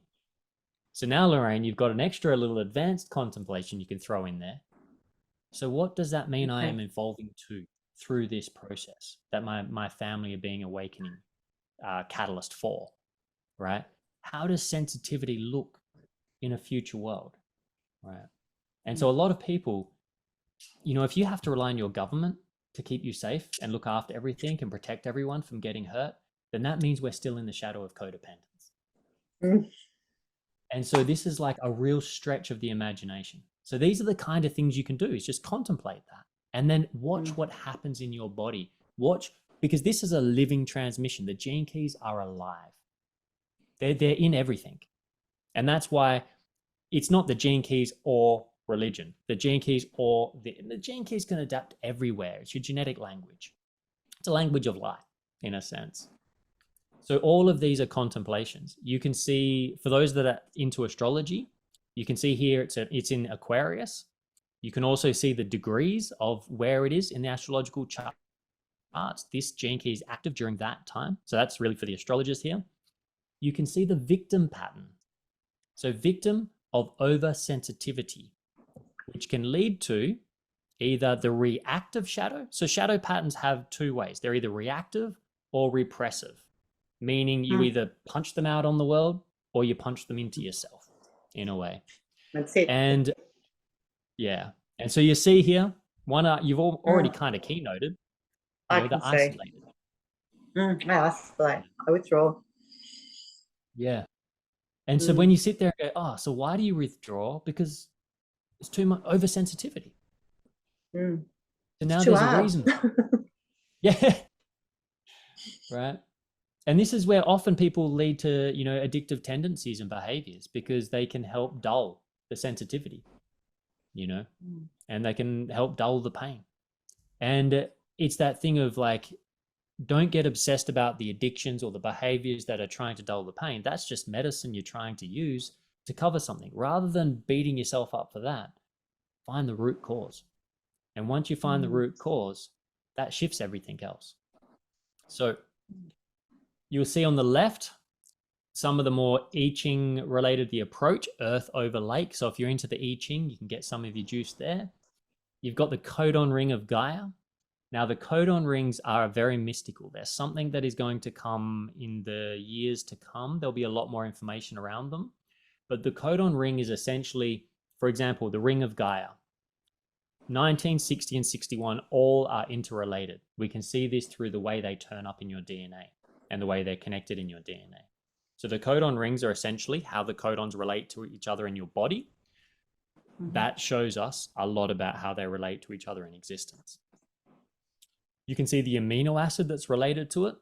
So now, Lorraine, you've got an extra little advanced contemplation you can throw in there. So what does that mean I am evolving to through this process that my family are being awakening catalyst for, right? How does sensitivity look in a future world, right? And so a lot of people, you know, if you have to rely on your government to keep you safe and look after everything and protect everyone from getting hurt, then that means we're still in the shadow of codependence. And so this is like a real stretch of the imagination. So these are the kind of things you can do, is just contemplate that and then watch what happens in your body. Watch, because this is a living transmission. The gene keys are alive. They're in everything. And that's why it's not the gene keys or religion. The gene keys or the gene keys can adapt everywhere. It's your genetic language. It's a language of light, in a sense. So all of these are contemplations. You can see, for those that are into astrology, you can see here it's in Aquarius. You can also see the degrees of where it is in the astrological charts. This gene key is active during that time. So that's really for the astrologers here. You can see the victim pattern. So victim of oversensitivity, which can lead to either the reactive shadow. So shadow patterns have two ways. They're either reactive or repressive, meaning you either punch them out on the world or you punch them into yourself in a way. That's it. And yeah. And so you see here, one you've already kind of keynoted, I the can isolated. I isolate. I withdraw. Yeah. And so when you sit there and go, oh, so why do you withdraw? Because it's too much oversensitivity. So now there's a reason. Yeah. Right. And this is where often people lead to, you know, addictive tendencies and behaviors, because they can help dull the sensitivity, you know, and they can help dull the pain. And it's that thing of like, don't get obsessed about the addictions or the behaviors that are trying to dull the pain. That's just medicine you're trying to use to cover something. Rather than beating yourself up for that, find the root cause. And once you find the root cause, that shifts everything else. So you'll see on the left, some of the more I-Ching related, the approach, earth over lake. So if you're into the I-Ching, you can get some of your juice there. You've got the codon ring of Gaia. Now, the codon rings are very mystical. There's something that is going to come in the years to come. There'll be a lot more information around them. But the codon ring is essentially, for example, the ring of Gaia. 19, 60, and 61 all are interrelated. We can see this through the way they turn up in your DNA and the way they're connected in your DNA. So the codon rings are essentially how the codons relate to each other in your body. That shows us a lot about how they relate to each other in existence. You can see the amino acid that's related to it.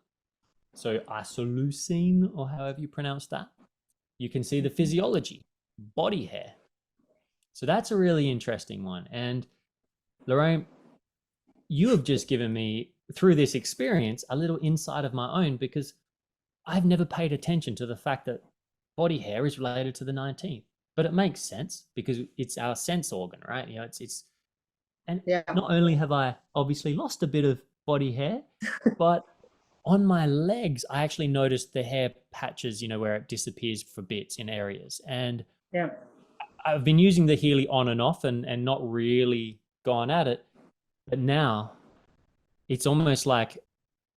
So isoleucine, or however you pronounce that. You can see the physiology, body hair. So that's a really interesting one. And Lorraine, you have just given me, through this experience, a little insight of my own, because I've never paid attention to the fact that body hair is related to the 19th. But it makes sense because it's our sense organ, right? You know, and not only have I obviously lost a bit of body hair, but on my legs, I actually noticed the hair patches, you know, where it disappears for bits in areas. And I've been using the Healy on and off and not really gone at it. But now it's almost like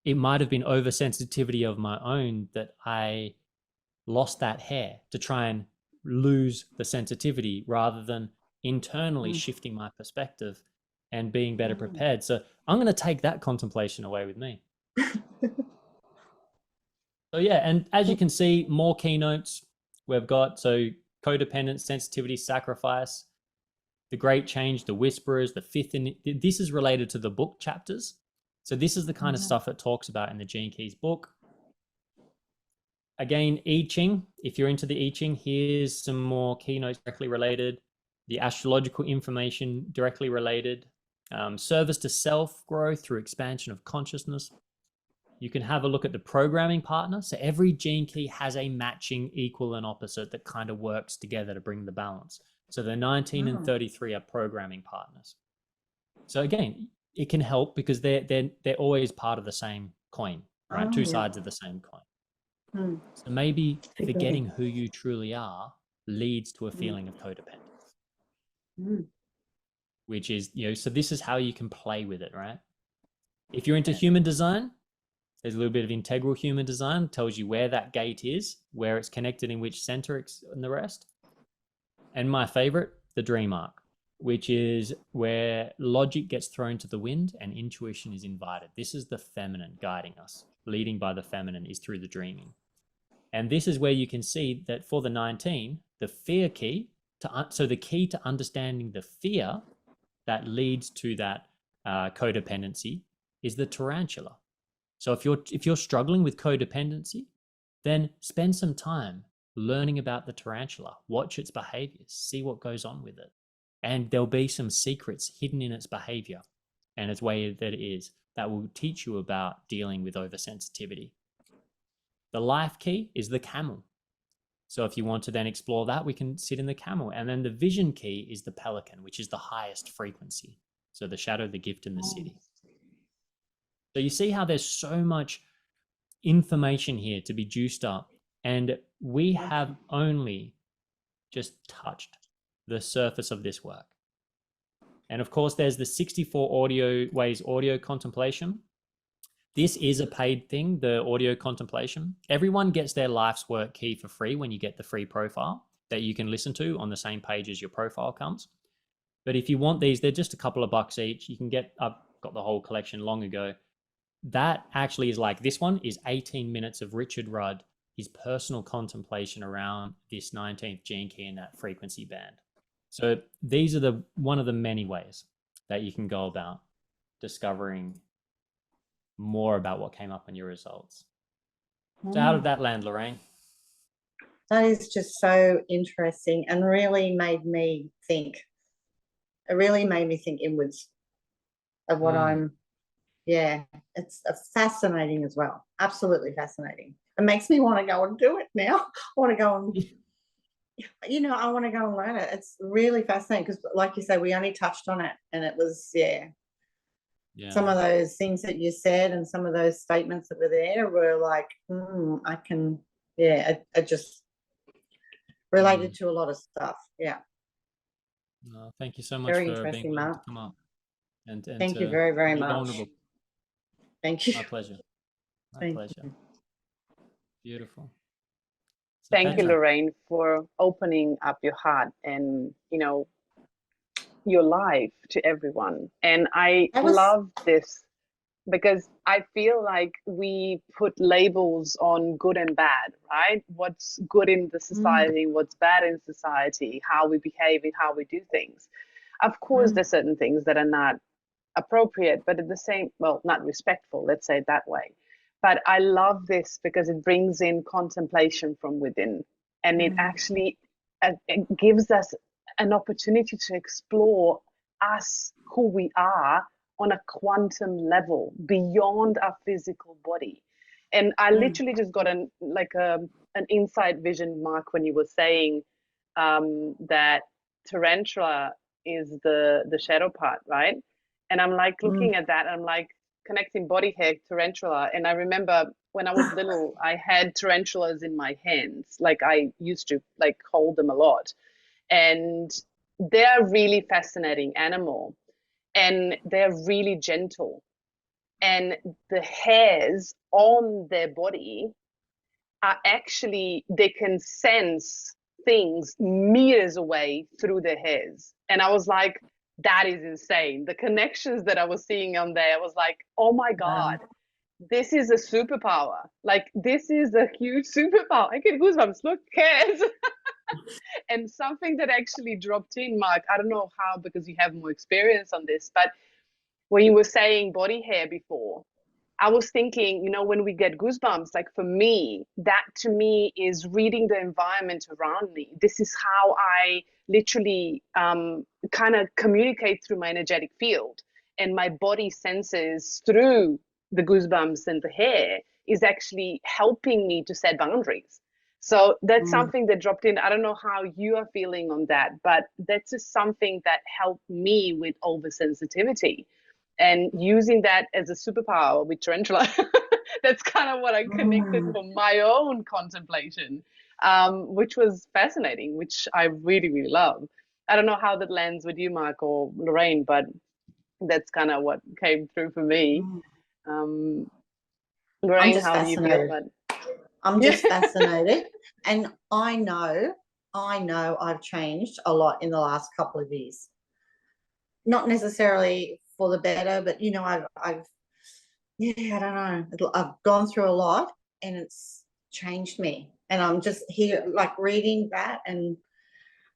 it might have been oversensitivity of my own that I lost that hair to try and lose the sensitivity rather than internally shifting my perspective and being better prepared. So I'm going to take that contemplation away with me. So yeah, and as you can see, more keynotes we've got. So codependence, sensitivity, sacrifice, the great change, the whisperers, the fifth. This is related to the book chapters. So this is the kind of stuff it talks about in the Gene Keys book. Again, I-Ching, if you're into the I-Ching, here's some more keynotes directly related. The astrological information directly related. Service to self growth through expansion of consciousness. You can have a look at the programming partner. So every gene key has a matching equal and opposite that kind of works together to bring the balance. So the 19 and 33 are programming partners. So again, it can help because they're always part of the same coin, right? Two sides of the same coin. So maybe forgetting who you truly are leads to a feeling of codependence, which is, you know, so this is how you can play with it, right? If you're into human design, there's a little bit of integral human design, tells you where that gate is, where it's connected in which center and the rest. And my favorite, the dream arc, which is where logic gets thrown to the wind and intuition is invited. This is the feminine guiding us. Leading by the feminine is through the dreaming. And this is where you can see that for the 19, the fear key, so the key to understanding the fear that leads to that codependency is the tarantula. So if you're struggling with codependency, then spend some time learning about the tarantula, watch its behaviors, see what goes on with it. And there'll be some secrets hidden in its behavior and its way that it is that will teach you about dealing with oversensitivity. The life key is the camel. So if you want to then explore that, we can sit in the camel. And then the vision key is the pelican, which is the highest frequency. So the shadow, the gift, and the city. So you see how there's so much information here to be juiced up. And we have only just touched the surface of this work. And of course, there's the 64 ways audio contemplation. This is a paid thing, the audio contemplation. Everyone gets their life's work key for free when you get the free profile that you can listen to on the same page as your profile comes. But if you want these, they're just a couple of bucks each. You can get, I've got the whole collection long ago. That actually is like, this one is 18 minutes of Richard Rudd, his personal contemplation around this 19th gene key in that frequency band. So these are one of the many ways that you can go about discovering more about what came up in your results. So how did that land, Lorraine? That is just so interesting and really made me think. It really made me think inwards of what it's fascinating as well. Absolutely fascinating. It makes me want to go and do it now. I want to go and, I want to go and learn it. It's really fascinating because, like you say, we only touched on it and it was, some of those things that you said and some of those statements that were there were like, I can yeah, it just related to a lot of stuff. Yeah. Thank you so much Very for being interesting, willing Mark. to come up and Thank you to very, very be much. vulnerable. Thank you. My pleasure. My Thank pleasure. you. Beautiful. So Thank you, Petra, Lorraine, for opening up your heart and, your life to everyone. And I That was love this because I feel like we put labels on good and bad, right? What's good in the society, what's bad in society, how we behave and how we do things. Of course, there's certain things that are not appropriate, but at the same, well, not respectful, let's say it that way. But I love this because it brings in contemplation from within, and it actually it gives us an opportunity to explore us, who we are, on a quantum level beyond our physical body. And I literally just got an insight vision, Mark, when you were saying that tarantula is the shadow part, right? And I'm like looking at that, and I'm like connecting body hair, tarantula. And I remember when I was little, I had tarantulas in my hands. Like I used to like hold them a lot. And they're a really fascinating animal, and they're really gentle. And the hairs on their body are actually, they can sense things meters away through their hairs. And I was like, that is insane. The connections that I was seeing on there, I was like, oh my God, this is a superpower. Like, this is a huge superpower. I get goosebumps. Look, hairs. And something that actually dropped in, Mark, I don't know how, because you have more experience on this, but when you were saying body hair before, I was thinking, when we get goosebumps, like for me, that to me is reading the environment around me. This is how I literally kind of communicate through my energetic field. And my body senses through the goosebumps and the hair is actually helping me to set boundaries. So that's something that dropped in. I don't know how you are feeling on that, but that's just something that helped me with oversensitivity. And using that as a superpower with tarantula, that's kind of what I connected for my own contemplation, which was fascinating, which I really, really love. I don't know how that lands with you, Mark or Lorraine, but that's kind of what came through for me. I'm Lorraine, just how do you feel fascinated. about it? I'm just fascinated. And I know I've changed a lot in the last couple of years. Not necessarily for the better, but I've I don't know. I've gone through a lot and it's changed me. And I'm just here like reading that, and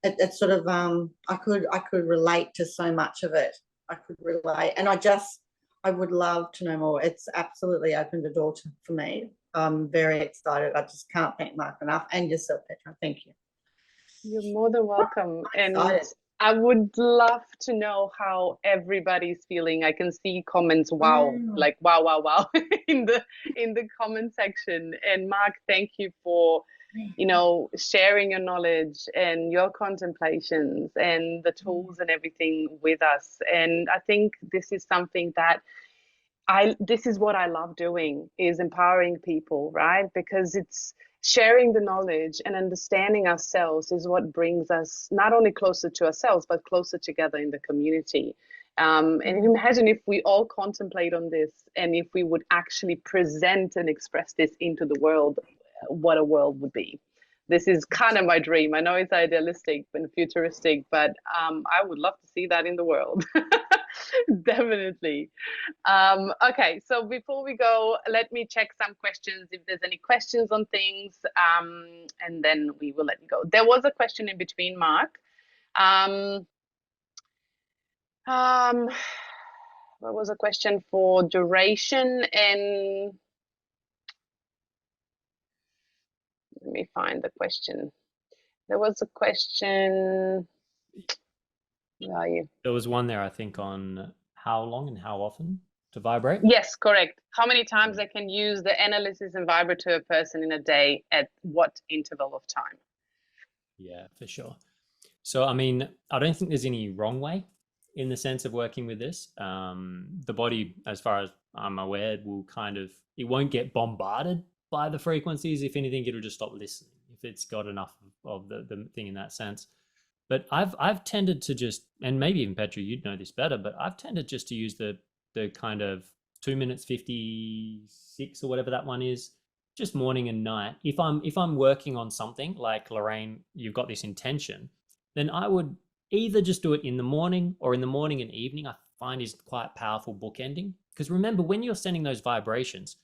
it's sort of I could relate to so much of it. I could relate, and I would love to know more. It's absolutely opened a door for me. I'm very excited. I just can't thank Mark enough, and yourself, Petra. Thank you. You're more than welcome. And Excited. I would love to know how everybody's feeling. I can see comments, wow, like wow, wow, wow, in the comment section. And Mark, thank you for, sharing your knowledge and your contemplations and the tools and everything with us. And I think this is something that this is what I love doing, is empowering people, right? Because it's sharing the knowledge and understanding ourselves is what brings us not only closer to ourselves, but closer together in the community. And imagine if we all contemplate on this, and if we would actually present and express this into the world, what a world would be. This is kind of my dream. I know it's idealistic and futuristic, but I would love to see that in the world. Definitely. Okay, so before we go, let me check some questions, if there's any questions on things, and then we will let you go. There was a question in between, Mark. What was a question for duration? And let me find the question. There was a question. Where are you? there was one there, I think, on how long and how often to vibrate. Yes, correct. How many times I can use the analysis and vibrate to a person in a day at what interval of time? Yeah, for sure. So, I mean, I don't think there's any wrong way in the sense of working with this. The body, as far as I'm aware, will it won't get bombarded by the frequencies. If anything, it'll just stop listening if it's got enough of the thing in that sense. But I've tended to just, and maybe even Petra, you'd know this better, but I've tended just to use the kind of 2 minutes 56 or whatever that one is, just morning and night. If I'm working on something like Lorraine, you've got this intention, then I would either just do it in the morning, or in the morning and evening, I find is quite powerful bookending. Because remember, when you're sending those vibrations,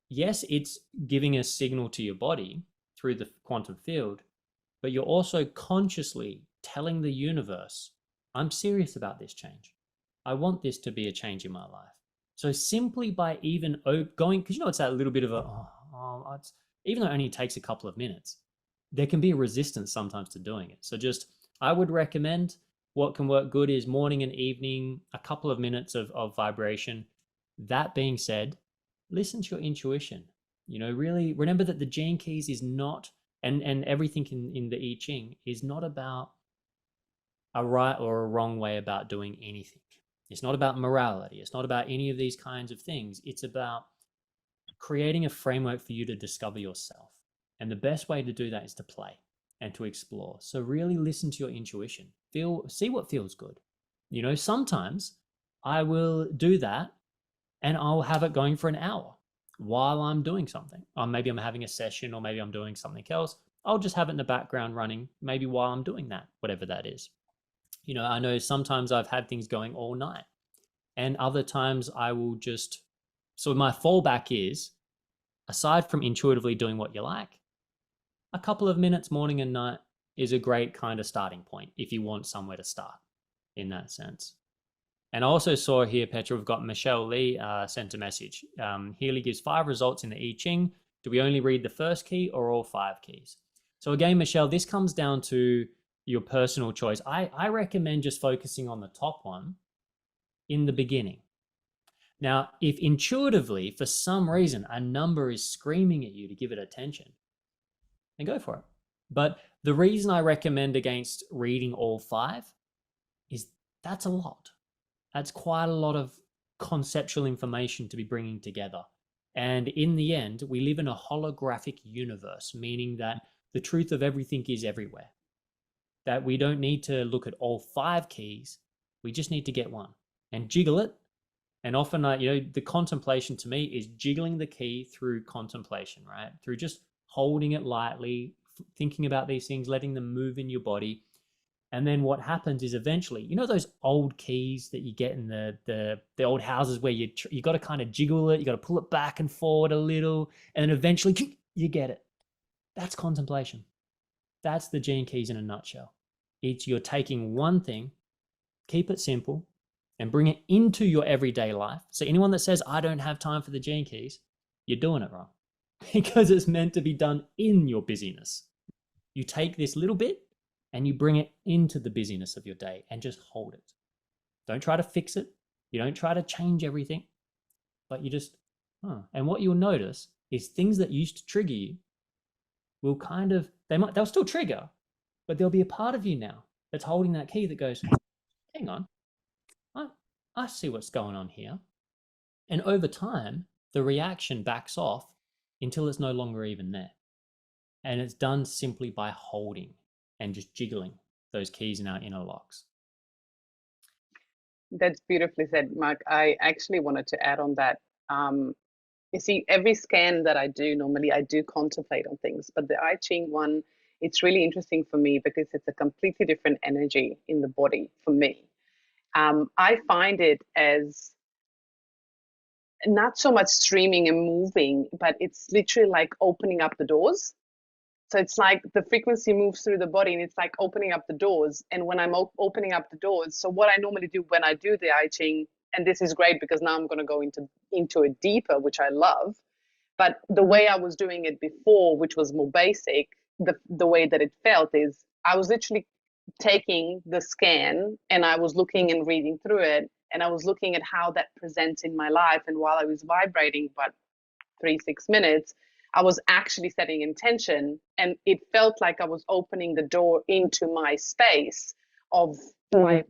yes, it's giving a signal to your body through the quantum field, but you're also consciously telling the universe, I'm serious about this change. I want this to be a change in my life. So simply by even going, because it's that little bit of even though it only takes a couple of minutes, there can be a resistance sometimes to doing it. So just, I would recommend, what can work good is morning and evening, a couple of minutes of vibration. That being said, listen to your intuition. Really remember that the gene keys is not, and everything in the I-Ching is not about a right or a wrong way about doing anything. It's not about morality. It's not about any of these kinds of things. It's about creating a framework for you to discover yourself. And the best way to do that is to play and to explore. So really listen to your intuition. See what feels good. Sometimes I will do that and I'll have it going for an hour while I'm doing something. Or maybe I'm having a session, or maybe I'm doing something else. I'll just have it in the background running, maybe while I'm doing that, whatever that is. I know sometimes I've had things going all night, and other times I will just, so my fallback is, aside from intuitively doing what you like, a couple of minutes morning and night is a great kind of starting point if you want somewhere to start in that sense. And I also saw here, Petra, we've got Michelle Lee sent a message. Healy gives 5 results in the I-Ching. Do we only read the first key or all 5 keys? So again, Michelle, this comes down to your personal choice. I recommend just focusing on the top one in the beginning. Now, if intuitively, for some reason, a number is screaming at you to give it attention, then go for it. But the reason I recommend against reading all 5 is that's a lot. That's quite a lot of conceptual information to be bringing together. And in the end, we live in a holographic universe, meaning that the truth of everything is everywhere. That we don't need to look at all 5 keys. We just need to get one and jiggle it. And often, the contemplation to me is jiggling the key through contemplation, right? Through just holding it lightly, thinking about these things, letting them move in your body. And then what happens is eventually, those old keys that you get in the old houses where you got to kind of jiggle it, you got to pull it back and forward a little, and then eventually you get it. That's contemplation. That's the gene keys in a nutshell. You're taking one thing, keep it simple, and bring it into your everyday life. So anyone that says, I don't have time for the gene keys, you're doing it wrong, because it's meant to be done in your busyness. You take this little bit and you bring it into the busyness of your day and just hold it. Don't try to fix it. You don't try to change everything, but you just, and what you'll notice is things that used to trigger you will they'll still trigger, but there'll be a part of you now that's holding that key that goes, hang on, I see what's going on here. And over time, the reaction backs off until it's no longer even there. And it's done simply by holding and just jiggling those keys in our inner locks. That's beautifully said, Mark. I actually wanted to add on that. You see, every scan that I do, normally I do contemplate on things, but the I-Ching one, it's really interesting for me because it's a completely different energy in the body for me. I find it as not so much streaming and moving, but it's literally like opening up the doors. So it's like the frequency moves through the body and it's like opening up the doors. And when I'm opening up the doors, so what I normally do when I do the I-Ching, and this is great because now I'm going to go into it deeper, which I love. But the way I was doing it before, which was more basic, the way that it felt is I was literally taking the scan and I was looking and reading through it. And I was looking at how that presents in my life. And while I was vibrating, about 3-6 minutes, I was actually setting intention, and it felt like I was opening the door into my space of my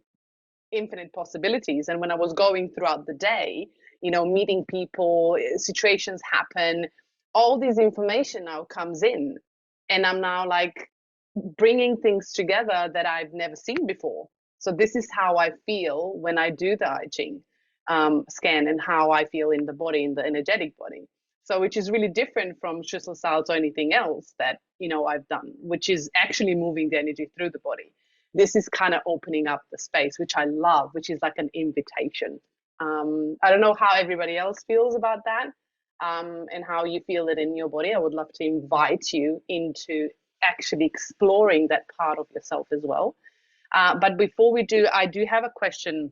infinite possibilities. And when I was going throughout the day, meeting people, situations happen, all this information now comes in, and I'm now like bringing things together that I've never seen before. So this is how I feel when I do the I-Ching scan, and how I feel in the body, in the energetic body. So which is really different from Schüssel salts or anything else that, you know, I've done, which is actually moving the energy through the body. This is kind of opening up the space, which I love, which is like an invitation. I don't know how everybody else feels about that, and how you feel it in your body. I would love to invite you into actually exploring that part of yourself as well. But before we do, I do have a question.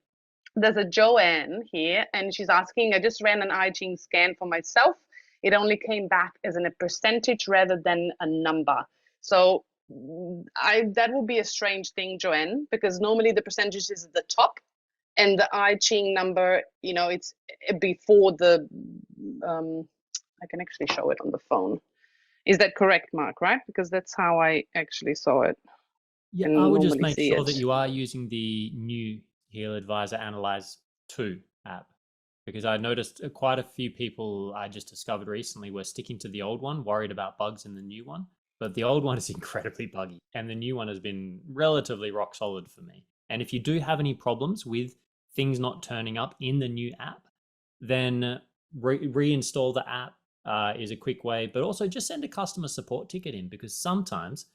There's a Joanne here, and she's asking, I just ran an I-Ching scan for myself. It only came back as a percentage rather than a number. So that will be a strange thing, Joanne, because normally the percentage is at the top, and the I-Ching number, you know, it's before the, I can actually show it on the phone. Is that correct, Mark, right? Because that's how I actually saw it. Yeah, I would just make sure that you are using the new Heal Advisor Analyze 2 app, because I noticed quite a few people I just discovered recently were sticking to the old one, worried about bugs in the new one. But the old one is incredibly buggy, and the new one has been relatively rock solid for me. And if you do have any problems with things not turning up in the new app, then reinstall the app is a quick way, but also just send a customer support ticket in, because sometimes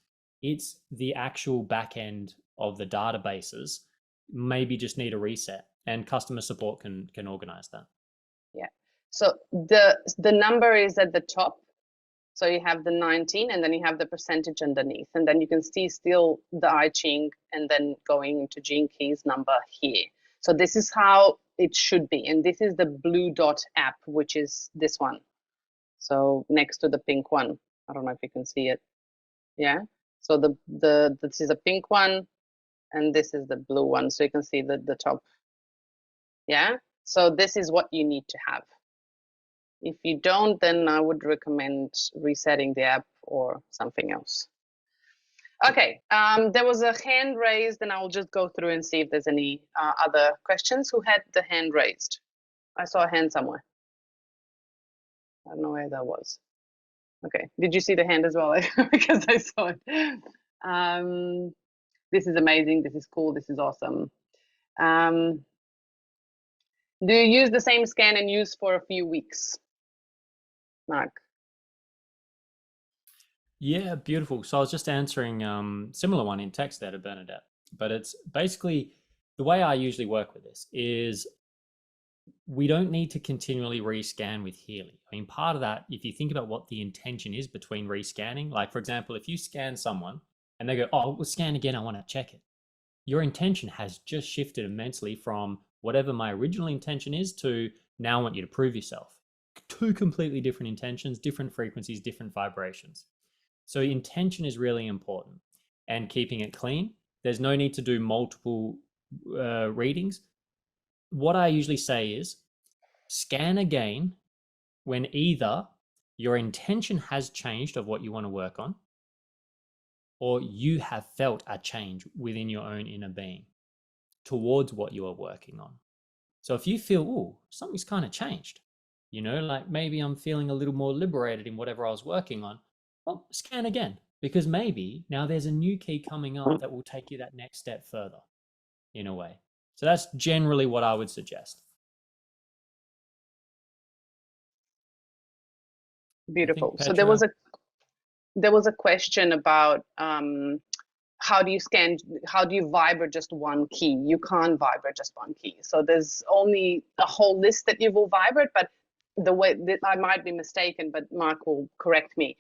it's the actual back end of the databases maybe just need a reset, and customer support can organize that. Yeah. So the number is at the top. So you have the 19, and then you have the percentage underneath, and then you can see still the I-Ching, and then going into Gene Keys number here. So this is how it should be, and this is the blue dot app, which is this one. So next to the pink one, I don't know if you can see it. Yeah. So this is a pink one, and this is the blue one. So you can see the top. Yeah. So this is what you need to have. If you don't, then I would recommend resetting the app or something else. Okay, there was a hand raised, and I'll just go through and see if there's any other questions. Who had the hand raised? I saw a hand somewhere. I don't know where that was. Okay, did you see the hand as well? Because I saw it. This is amazing. This is cool. This is awesome. Do you use the same scan and use for a few weeks, Mark? Yeah, beautiful. So I was just answering similar one in text there to Bernadette, but it's basically the way I usually work with this is we don't need to continually rescan with Healy. I mean, part of that, if you think about what the intention is between rescanning, like for example, if you scan someone and they go, oh, we'll scan again, I want to check it. Your intention has just shifted immensely from whatever my original intention is to now I want you to prove yourself. Two completely different intentions, different frequencies, different vibrations. So intention is really important, and keeping it clean. There's no need to do multiple readings. What I usually say is scan again when either your intention has changed of what you want to work on, or you have felt a change within your own inner being towards what you are working on. So if you feel, oh, something's kind of changed, you know, like maybe I'm feeling a little more liberated in whatever I was working on, well, scan again, because maybe now there's a new key coming up that will take you that next step further in a way. So that's generally what I would suggest. Beautiful. So there was a question about how do you scan, how do you vibrate just one key? You can't vibrate just one key. So there's only a whole list that you will vibrate, but the way that I might be mistaken, but Mark will correct me.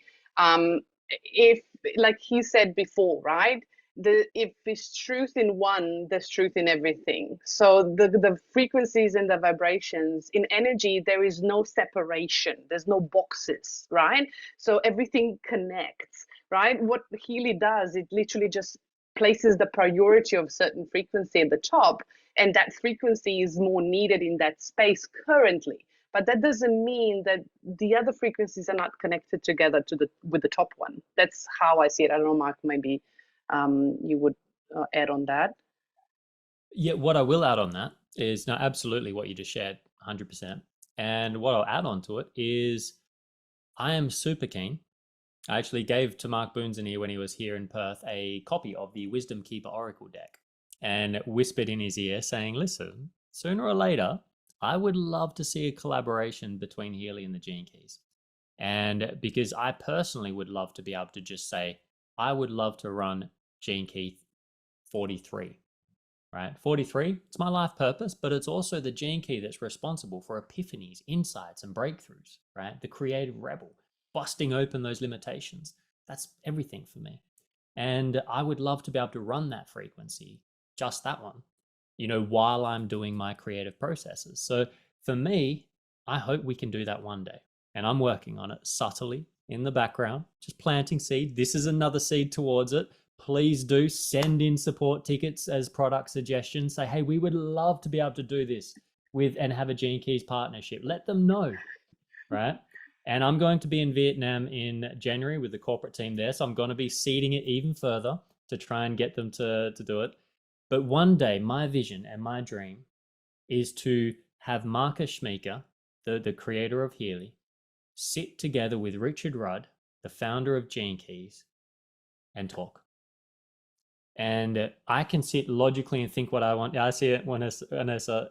If, like he said before, right? If there's truth in one, there's truth in everything. So the frequencies and the vibrations in energy, there is no separation. There's no boxes, right? So everything connects, right? What Healy does, it literally just places the priority of certain frequency at the top, and that frequency is more needed in that space currently. But that doesn't mean that the other frequencies are not connected together with the top one. That's how I see it. I don't know, Mark, maybe you would add on that. Yeah, what I will add on that is now absolutely what you just shared, 100%. And what I'll add on to it is I am super keen. I actually gave to Mark Boonzanier when he was here in Perth a copy of the Wisdom Keeper Oracle deck and whispered in his ear saying, listen, sooner or later, I would love to see a collaboration between Healy and the Gene Keys. And because I personally would love to be able to just say, I would love to run Gene Key 43, right? 43, it's my life purpose, but it's also the Gene Key that's responsible for epiphanies, insights, and breakthroughs, right? The creative rebel, busting open those limitations. That's everything for me. And I would love to be able to run that frequency, just that one, while I'm doing my creative processes. So for me, I hope we can do that one day. And I'm working on it subtly in the background, just planting seed. This is another seed towards it. Please do send in support tickets as product suggestions. Say, hey, we would love to be able to do this with and have a Gene Keys partnership. Let them know, right? And I'm going to be in Vietnam in January with the corporate team there. So I'm going to be seeding it even further to try and get them to do it. But one day, my vision and my dream is to have Marcus Schmeeker, the creator of Healy, sit together with Richard Rudd, the founder of Gene Keys, and talk. And I can sit logically and think what I want. I see it, Vanessa.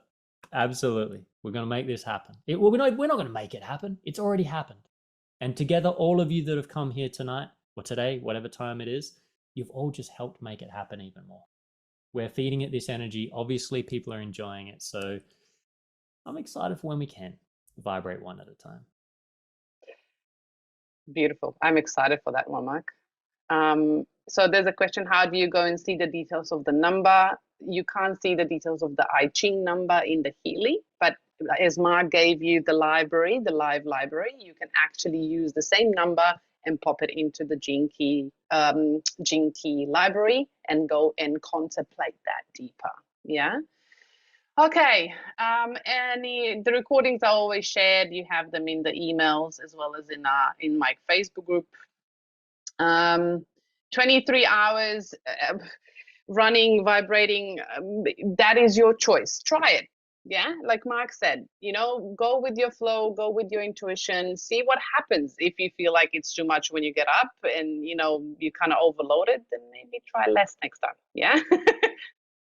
Absolutely. We're going to make this happen. We're not going to make it happen. It's already happened. And together, all of you that have come here tonight or today, whatever time it is, you've all just helped make it happen even more. We're feeding it this energy. Obviously, people are enjoying it. So I'm excited for when we can vibrate one at a time. Beautiful. I'm excited for that one, Mark. So there's a question, how do you go and see the details of the number? You can't see the details of the I-Ching number in the Healy, but as Mark gave you the library, the live library, you can actually use the same number and pop it into the Gene Key library and go and contemplate that deeper. Yeah. Okay. The recordings are always shared. You have them in the emails as well as in my Facebook group. 23 hours running, vibrating, that is your choice. Try it. Yeah, like Mark said, go with your flow, go with your intuition, see what happens. If you feel like it's too much when you get up and you kind of overloaded, then maybe try less next time. Yeah.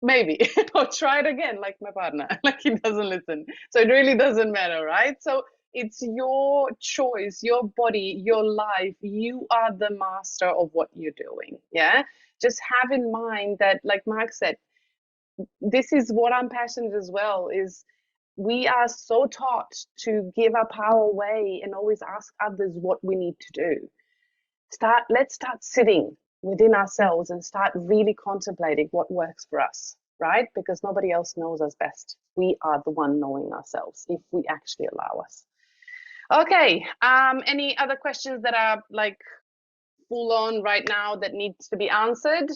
Maybe. Or try it again, like my partner, like he doesn't listen. So it really doesn't matter, right? So it's your choice, your body, your life. You are the master of what you're doing. Yeah. Just have in mind that, like Mark said, this is what I'm passionate as well, is we are so taught to give our power away and always ask others what we need to do. Let's start sitting within ourselves and start really contemplating what works for us, right? Because nobody else knows us best. We are the one knowing ourselves if we actually allow us. Okay, any other questions that are like full on right now that needs to be answered?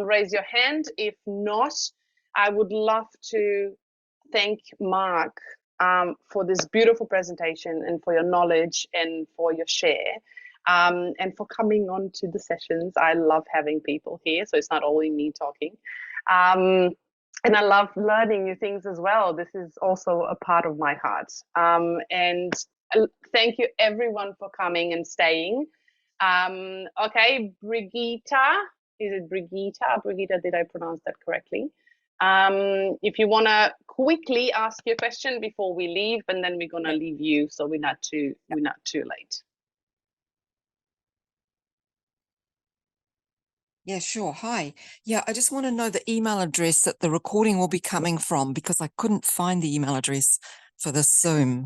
Raise your hand. If not, I would love to thank Mark for this beautiful presentation and for your knowledge and for your share. And for coming on to the sessions. I love having people here, so it's not only me talking. And I love learning new things as well. This is also a part of my heart. And thank you everyone for coming and staying. Okay, Brigitta, is it Brigitta? Brigitta, did I pronounce that correctly? If you want to quickly ask your question before we leave, and then we're going to leave you, so we're not too late. Yeah, sure. Hi. Yeah, I just want to know the email address that the recording will be coming from, because I couldn't find the email address for the Zoom.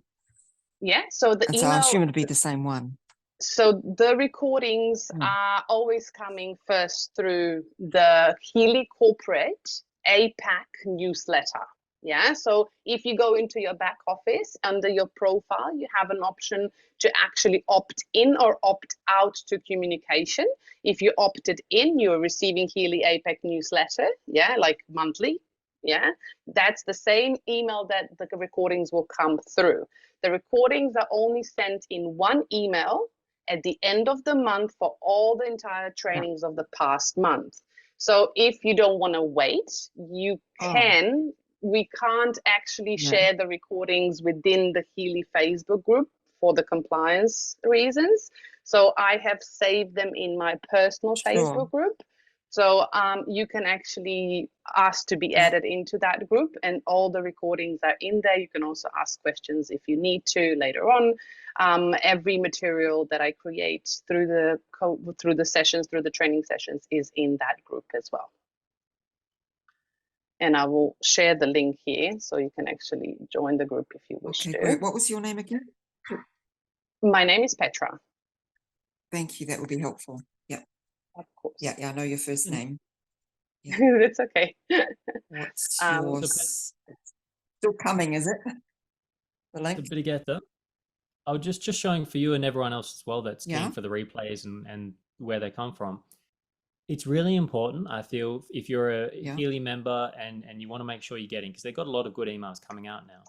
Yeah, so the email. So I assume it'll be the same one. So the recordings are always coming first through the Healy Corporate APAC newsletter. Yeah, so if you go into your back office, under your profile, you have an option to actually opt in or opt out to communication. If you opted in, you're receiving Healy APAC newsletter, yeah, like monthly. Yeah, that's the same email that the recordings will come through. The recordings are only sent in one email at the end of the month for all the entire trainings of the past month. So if you don't want to wait, you can. We can't actually share the recordings within the Healy Facebook group for the compliance reasons. So I have saved them in my personal Facebook group. So you can actually ask to be added into that group, and all the recordings are in there. You can also ask questions if you need to later on. Every material that I create through the sessions, through the training sessions, is in that group as well. And I will share the link here, so you can actually join the group if you wish to. Great. What was your name again? My name is Petra. Thank you. That would be helpful. Yeah. Of course. Yeah, I know your first name. Yeah. It's okay. What's yours? Still coming, is it? The link? To get them, I'll just showing for you and everyone else as well that's keen Yeah. for the replays and where they come from. It's really important, I feel, if you're a Healy member and you want to make sure you're getting, because they've got a lot of good emails coming out now.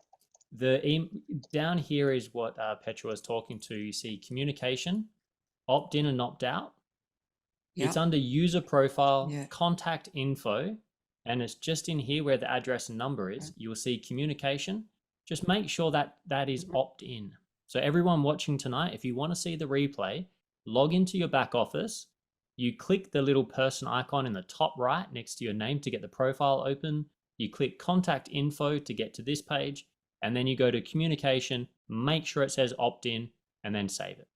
Down here is what Petra was talking to. You see communication, opt in and opt out. It's under user profile, contact info, and it's just in here where the address and number is. You'll see communication. Just make sure that that is opt in. So everyone watching tonight, if you want to see the replay, log into your back office. You click the little person icon in the top right next to your name to get the profile open. You click contact info to get to this page, and then you go to communication, make sure it says opt in, and then save it.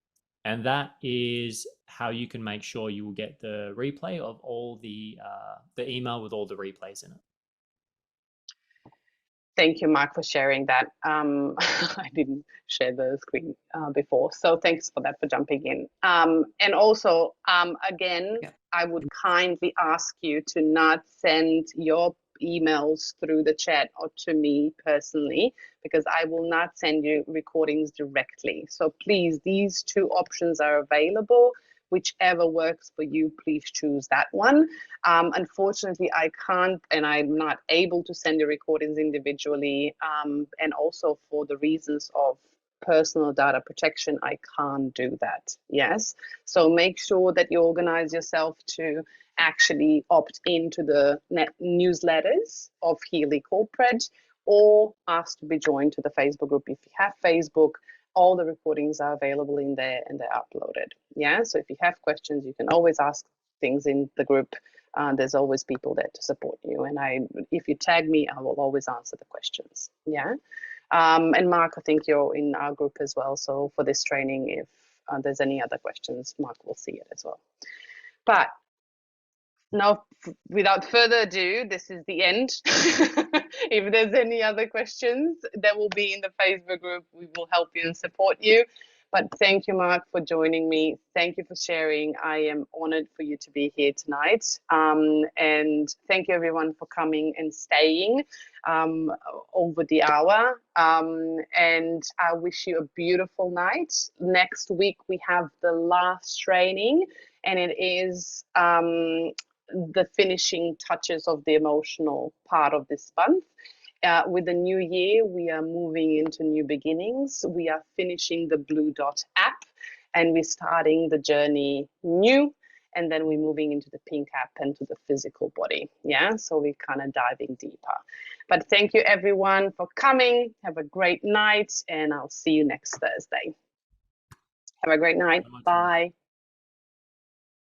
And that is how you can make sure you will get the replay of all the email with all the replays in it. Thank you, Mark, for sharing that. I didn't share the screen before, so thanks for that, for jumping in. And also, again, I would kindly ask you to not send your emails through the chat or to me personally, because I will not send you recordings directly. So please, these two options are available. Whichever works for you, please choose that one. Unfortunately, I can't, and I'm not able to send the recordings individually. And also for the reasons of personal data protection, I can't do that. Yes. So make sure that you organize yourself to actually opt into the newsletters of Healy Corporate, or ask to be joined to the Facebook group. If you have Facebook, all the recordings are available in there and they're uploaded. Yeah, so if you have questions, you can always ask things in the group. There's always people there to support you. And if you tag me, I will always answer the questions. Yeah. And Mark, I think you're in our group as well. So for this training, if there's any other questions, Mark will see it as well. But now, without further ado, this is the end. If there's any other questions, that will be in the Facebook group. We will help you and support you. But thank you, Mark, for joining me. Thank you for sharing. I am honored for you to be here tonight. And thank you, everyone, for coming and staying over the hour. And I wish you a beautiful night. Next week, we have the last training, and it is the finishing touches of the emotional part of this month. With the new year, we are moving into new beginnings. We are finishing the Blue Dot app, and we're starting the journey new, and then we're moving into the pink app and to the physical body. Yeah, so we're kind of diving deeper. But thank you, everyone, for coming. Have a great night, and I'll see you next Thursday. Have a great night. Bye.